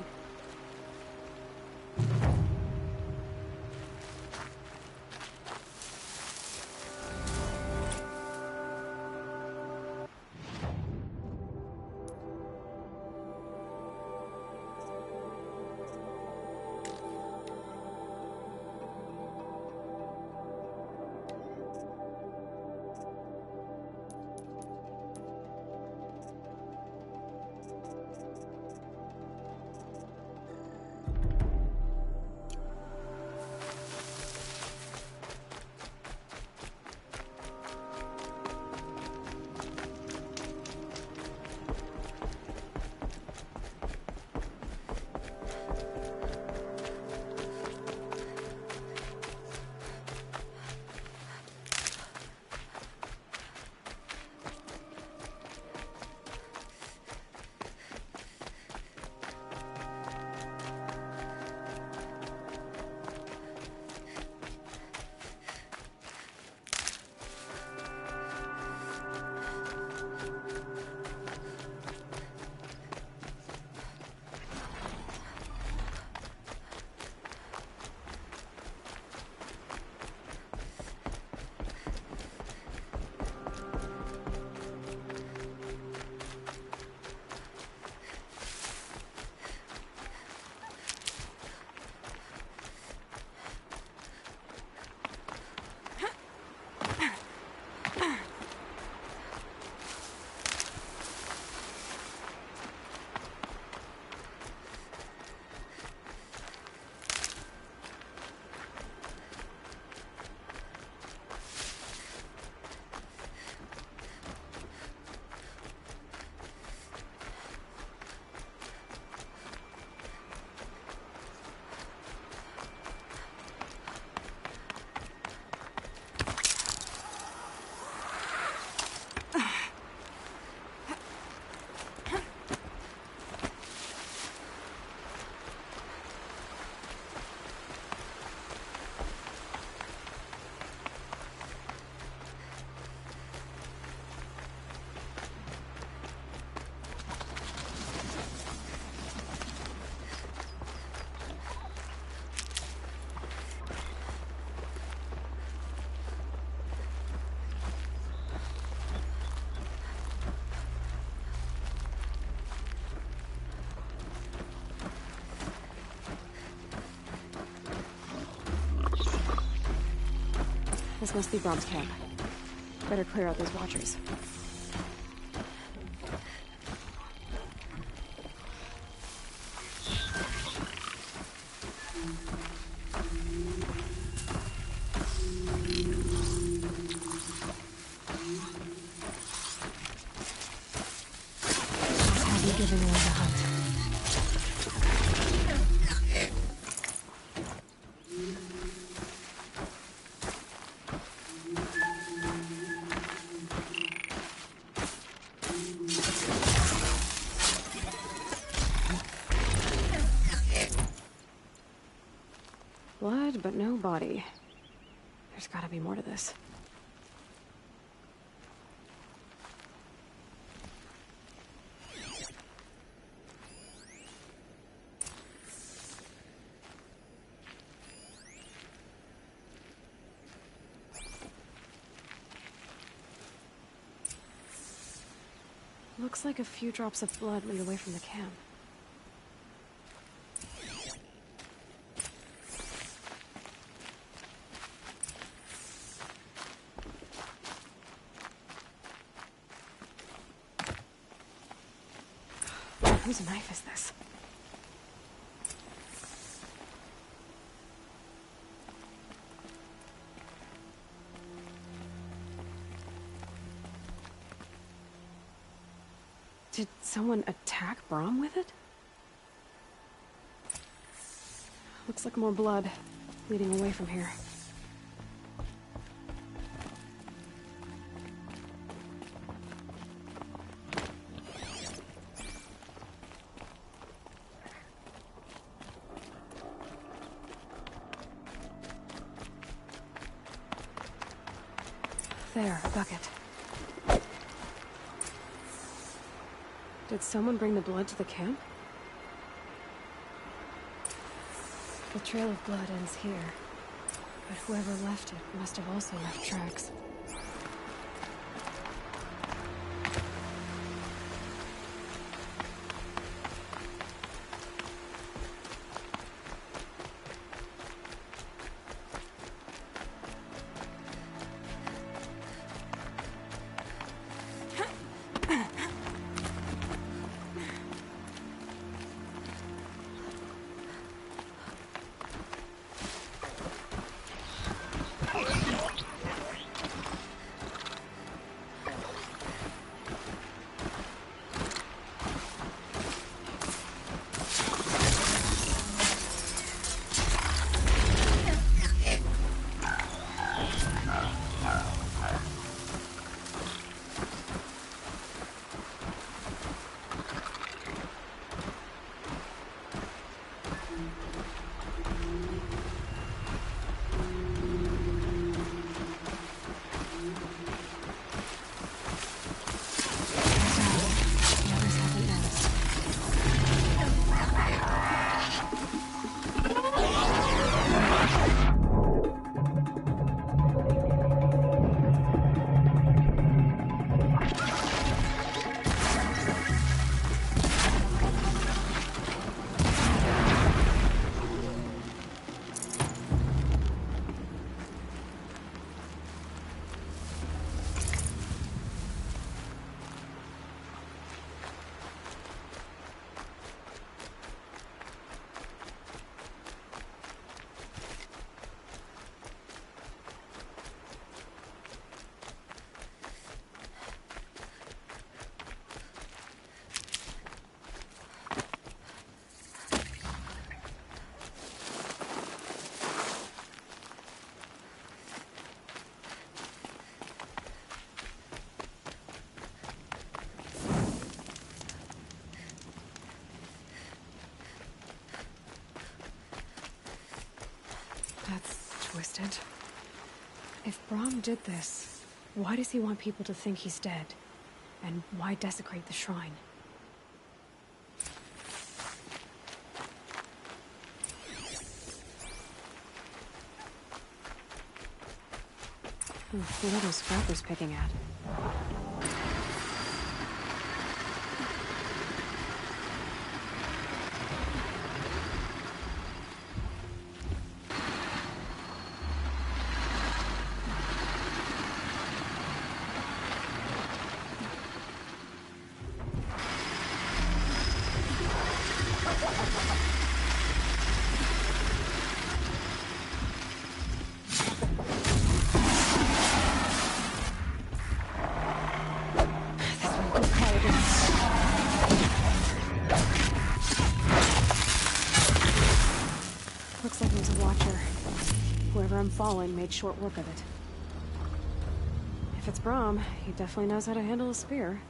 This must be Brom's camp. Better clear out those watchers. I'll be giving away the hunt. Blood, but no body. There's gotta be more to this. Looks like a few drops of blood lead away from the camp. Whose knife is this? Did someone attack Brom with it? Looks like more blood leading away from here. There, a bucket. Did someone bring the blood to the camp? The trail of blood ends here, but whoever left it must have also left tracks. That's twisted. If Brom did this, why does he want people to think he's dead? And why desecrate the shrine? What are those scrappers picking at? once a watcher. Whoever I'm following made short work of it. If it's Brahm, he definitely knows how to handle a spear.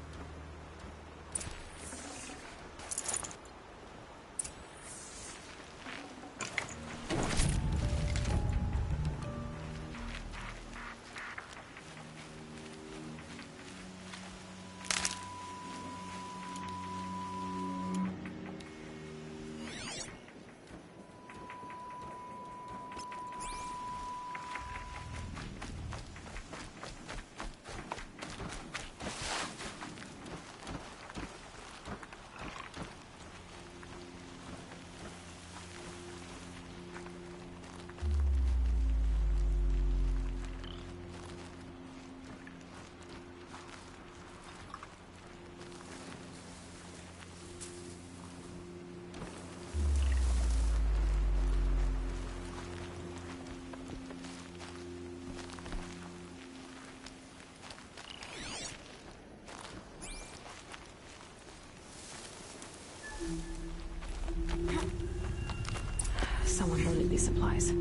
Someone loaded these supplies.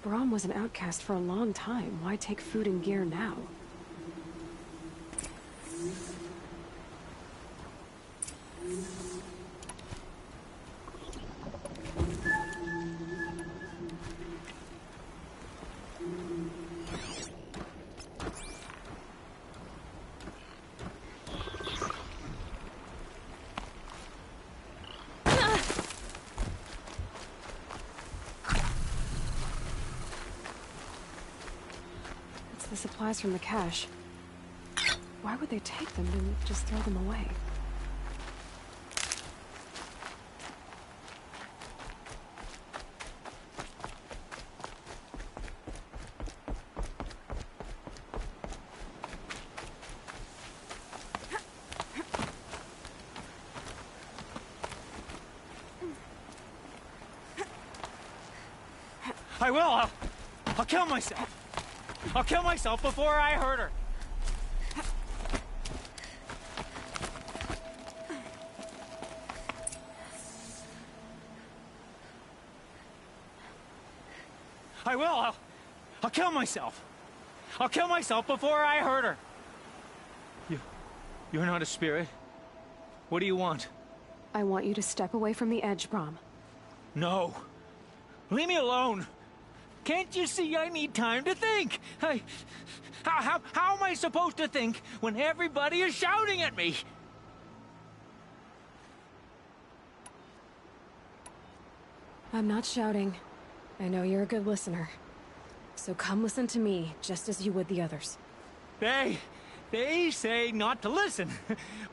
Brahm was an outcast for a long time. Why take food and gear now? The supplies from the cache. Why would they take them and just throw them away? I will! I'll kill myself! I'll kill myself before I hurt her! I will! I'll kill myself! I'll kill myself before I hurt her! You're not a spirit. What do you want? I want you to step away from the edge, Brahm. No! Leave me alone! Can't you see I need time to think? How am I supposed to think when everybody is shouting at me? I'm not shouting. I know you're a good listener. So come listen to me, just as you would the others. They say not to listen.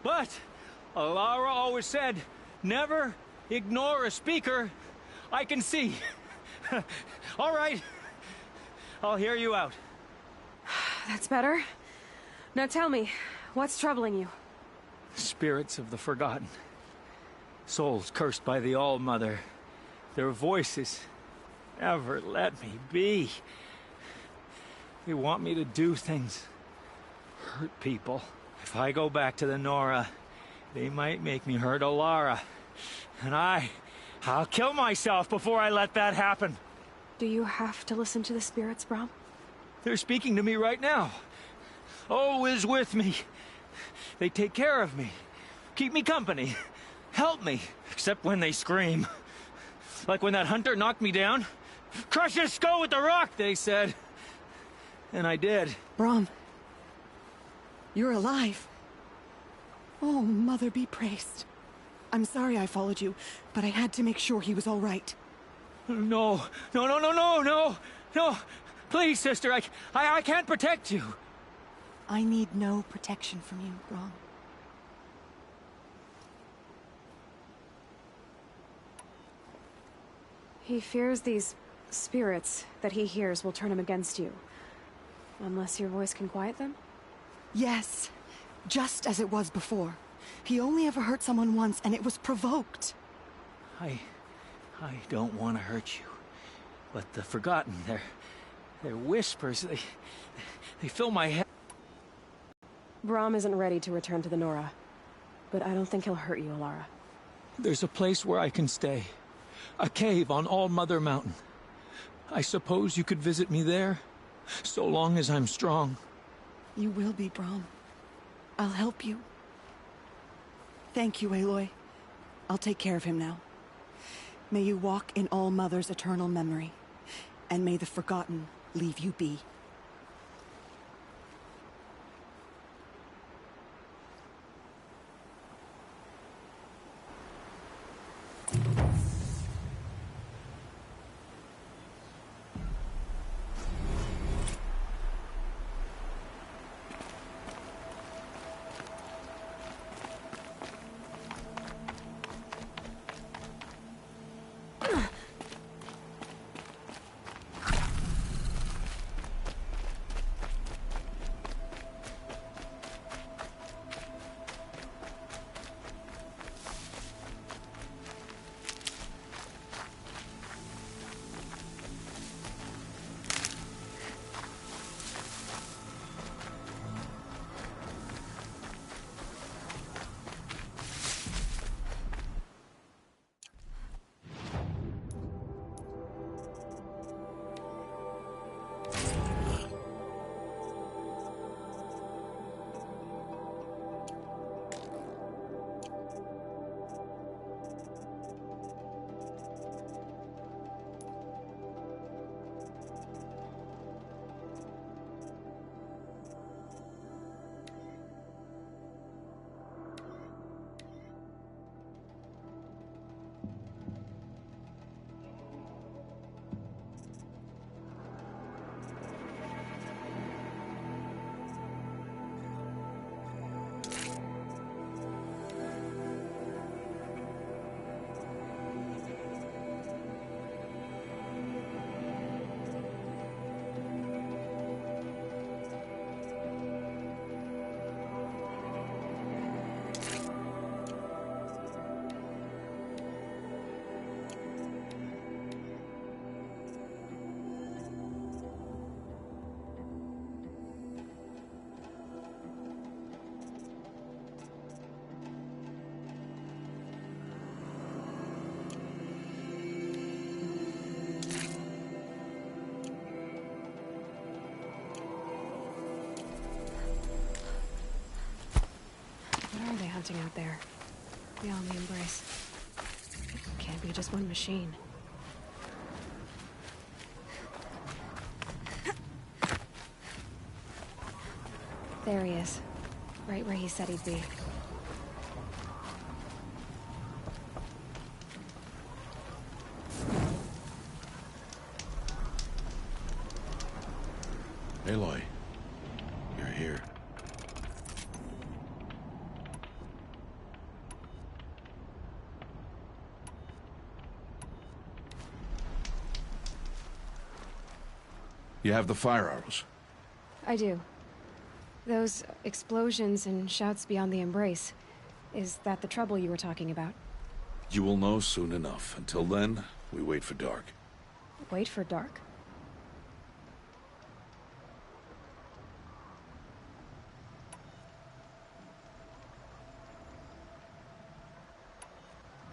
But Alara always said, never ignore a speaker I can see. All right. I'll hear you out. That's better. Now tell me, what's troubling you? Spirits of the forgotten. Souls cursed by the All-Mother. Their voices never let me be. They want me to do things. Hurt people. If I go back to the Nora, they might make me hurt Alara. And I'll kill myself before I let that happen. Do you have to listen to the spirits, Brahm? They're speaking to me right now. Oh is with me. They take care of me. Keep me company. Help me. Except when they scream. Like when that hunter knocked me down. Crush his skull with the rock, they said. And I did. Brahm. You're alive. Oh, Mother be praised. I'm sorry I followed you, but I had to make sure he was all right. No. Please, sister, I can't protect you. I need no protection from you, Brahm. He fears these spirits that he hears will turn him against you. Unless your voice can quiet them? Yes, just as it was before. He only ever hurt someone once, and it was provoked. I don't want to hurt you. But the Forgotten, their whispers, they fill my head. Brahm isn't ready to return to the Nora. But I don't think he'll hurt you, Alara. There's a place where I can stay. A cave on All Mother Mountain. I suppose you could visit me there, so long as I'm strong. You will be, Brom. I'll help you. Thank you, Aloy. I'll take care of him now. May you walk in All Mother's eternal memory, and may the Forgotten leave you be. What are they hunting out there? Beyond the Embrace. It can't be just one machine. There he is. Right where he said he'd be. Aloy, you're here. You have the fire arrows? I do. Those explosions and shouts beyond the Embrace. Is that the trouble you were talking about? You will know soon enough. Until then, we wait for dark. Wait for dark?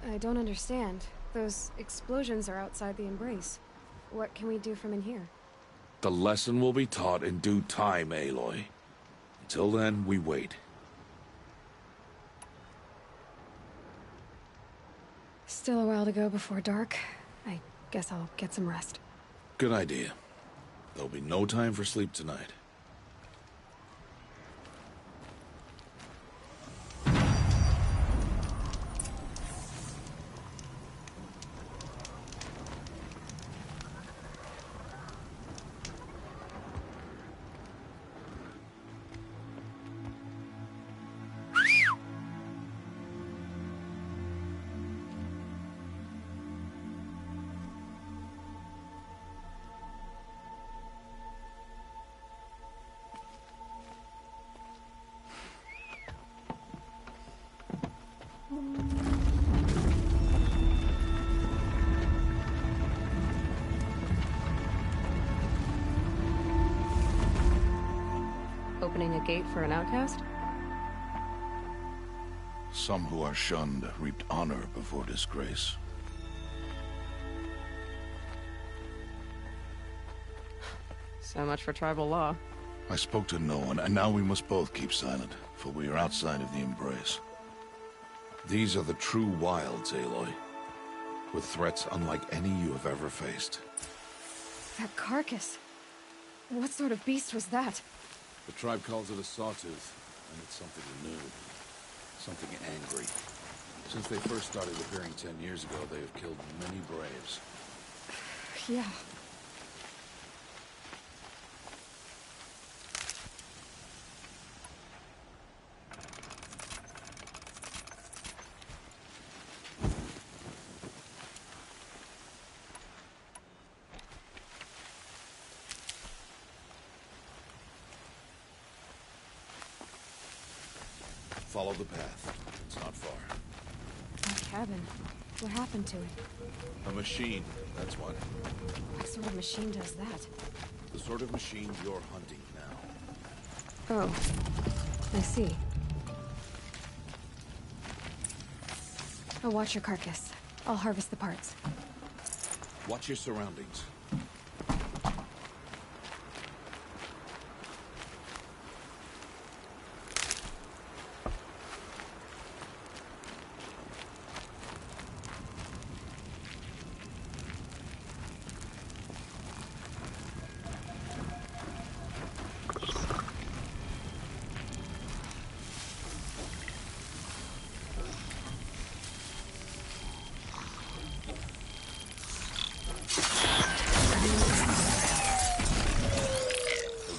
I don't understand. Those explosions are outside the Embrace. What can we do from in here? The lesson will be taught in due time, Aloy. Until then, we wait. Still a while to go before dark. I guess I'll get some rest. Good idea. There'll be no time for sleep tonight. Opening a gate for an outcast? Some who are shunned reaped honor before disgrace. So much for tribal law. I spoke to no one, and now we must both keep silent, for we are outside of the embrace. These are the true wilds, Aloy, with threats unlike any you have ever faced. That carcass. What sort of beast was that? The tribe calls it a sawtooth, and it's something new. Something angry. Since they first started appearing 10 years ago, they have killed many braves. Yeah. Follow the path. It's not far. That cabin. What happened to it? A machine, that's what. What sort of machine does that? The sort of machine you're hunting now. Oh. I see. I'll watch your carcass. I'll harvest the parts. Watch your surroundings.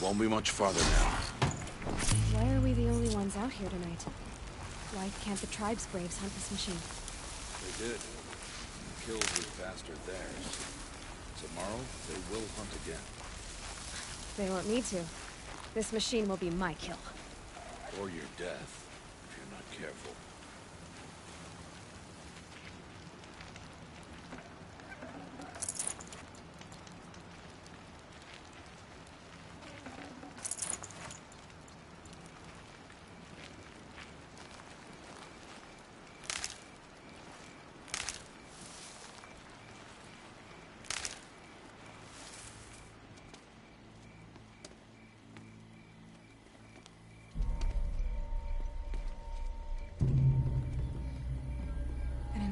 Won't be much farther now. Why are we the only ones out here tonight? Why can't the tribe's braves hunt this machine? They did. The kills were faster theirs. Tomorrow, they will hunt again. They won't need to. This machine will be my kill. Or your death, if you're not careful.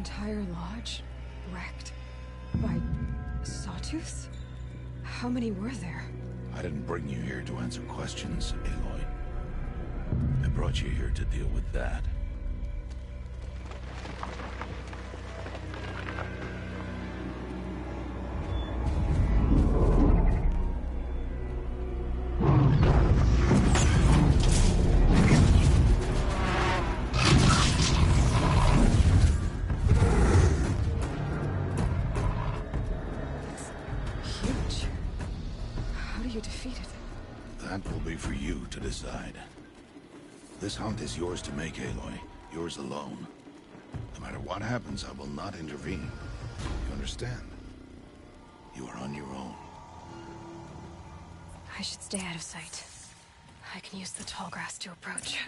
Entire lodge wrecked by sawtooths? How many were there? I didn't bring you here to answer questions, Aloy. I brought you here to deal with that. That will be for you to decide. This hunt is yours to make, Aloy. Yours alone. No matter what happens, I will not intervene. You understand? You are on your own. I should stay out of sight. I can use the tall grass to approach.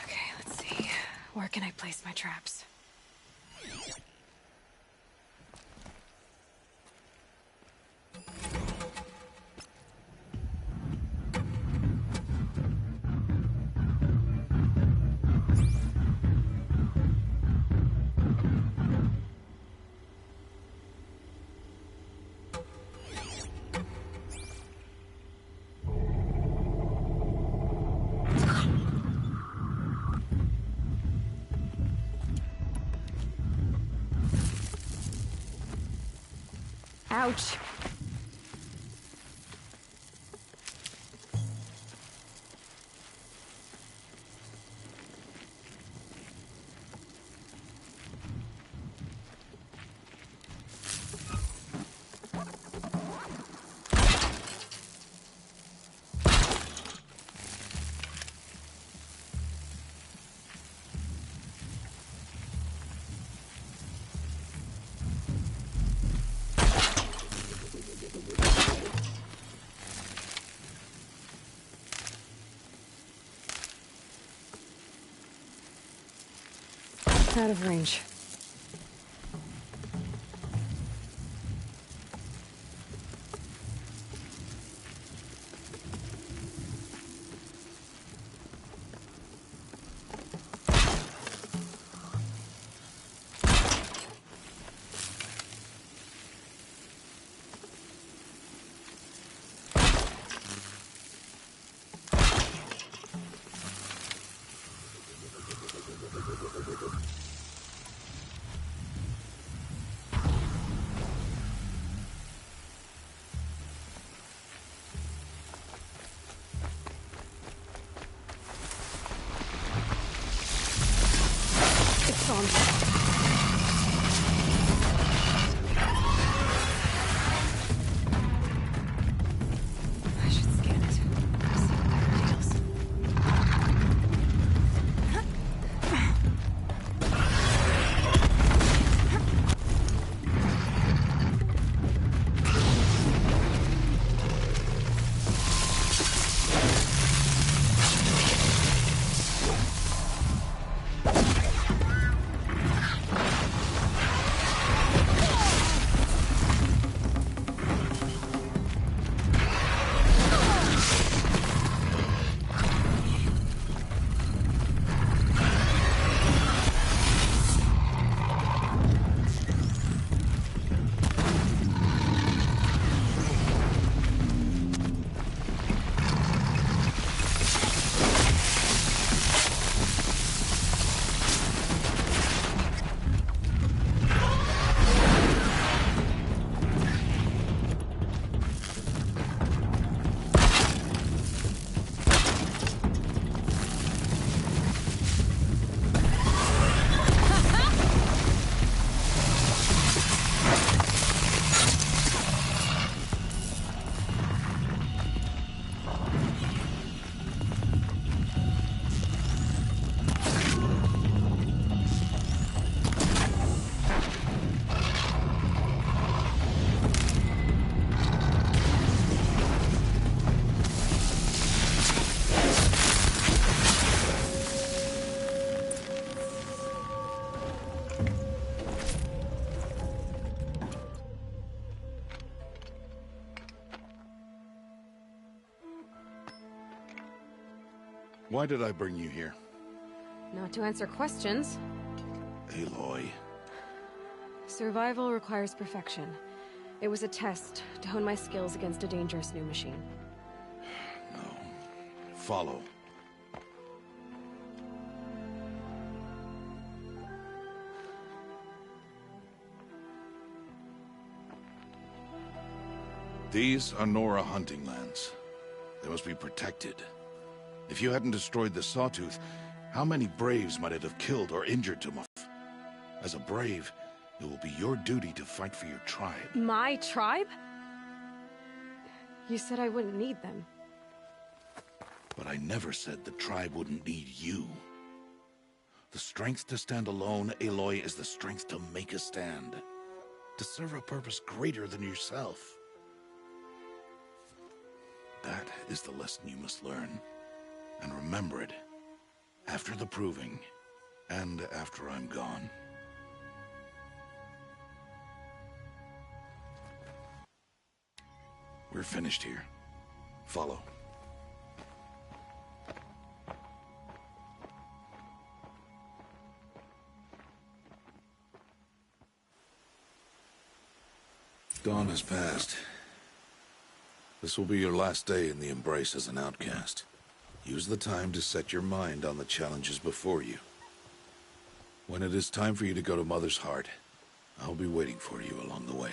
Okay, let's see. Where can I place my traps? Ouch! Out of range. Why did I bring you here? Not to answer questions. Aloy. Survival requires perfection. It was a test to hone my skills against a dangerous new machine. No. Follow. These are Nora hunting lands. They must be protected. If you hadn't destroyed the Sawtooth, how many Braves might it have killed or injured Tomoth? As a Brave, it will be your duty to fight for your tribe. My tribe? You said I wouldn't need them. But I never said the tribe wouldn't need you. The strength to stand alone, Aloy, is the strength to make a stand. To serve a purpose greater than yourself. That is the lesson you must learn. And remember it. After the proving. And after I'm gone. We're finished here. Follow. Dawn has passed. This will be your last day in the Embrace as an outcast. Use the time to set your mind on the challenges before you. When it is time for you to go to Mother's Heart, I'll be waiting for you along the way.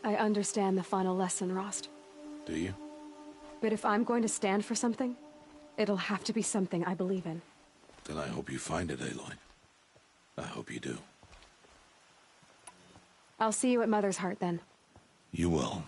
I understand the final lesson, Rost. Do you? But if I'm going to stand for something, it'll have to be something I believe in. Then I hope you find it, Aloy. I hope you do. I'll see you at Mother's Heart, then. You will.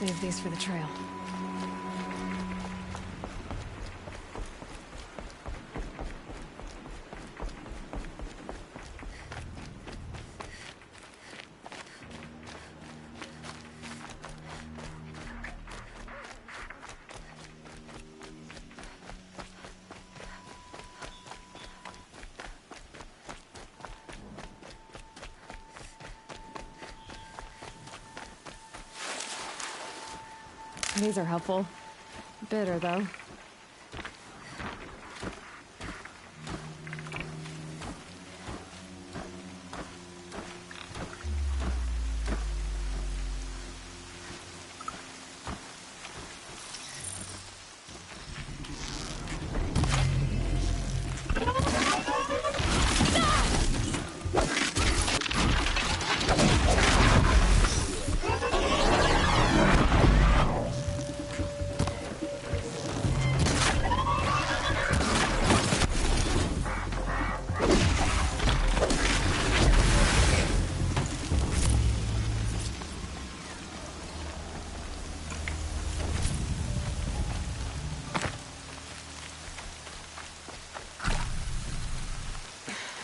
Save these for the trail. These are helpful. Bitter, though.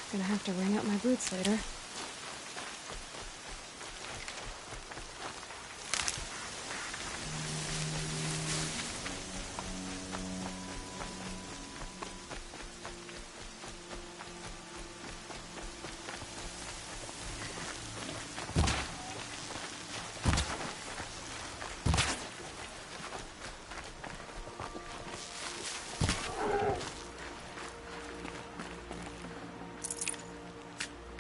Gonna have to wring out my boots later.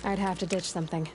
I'd have to ditch something.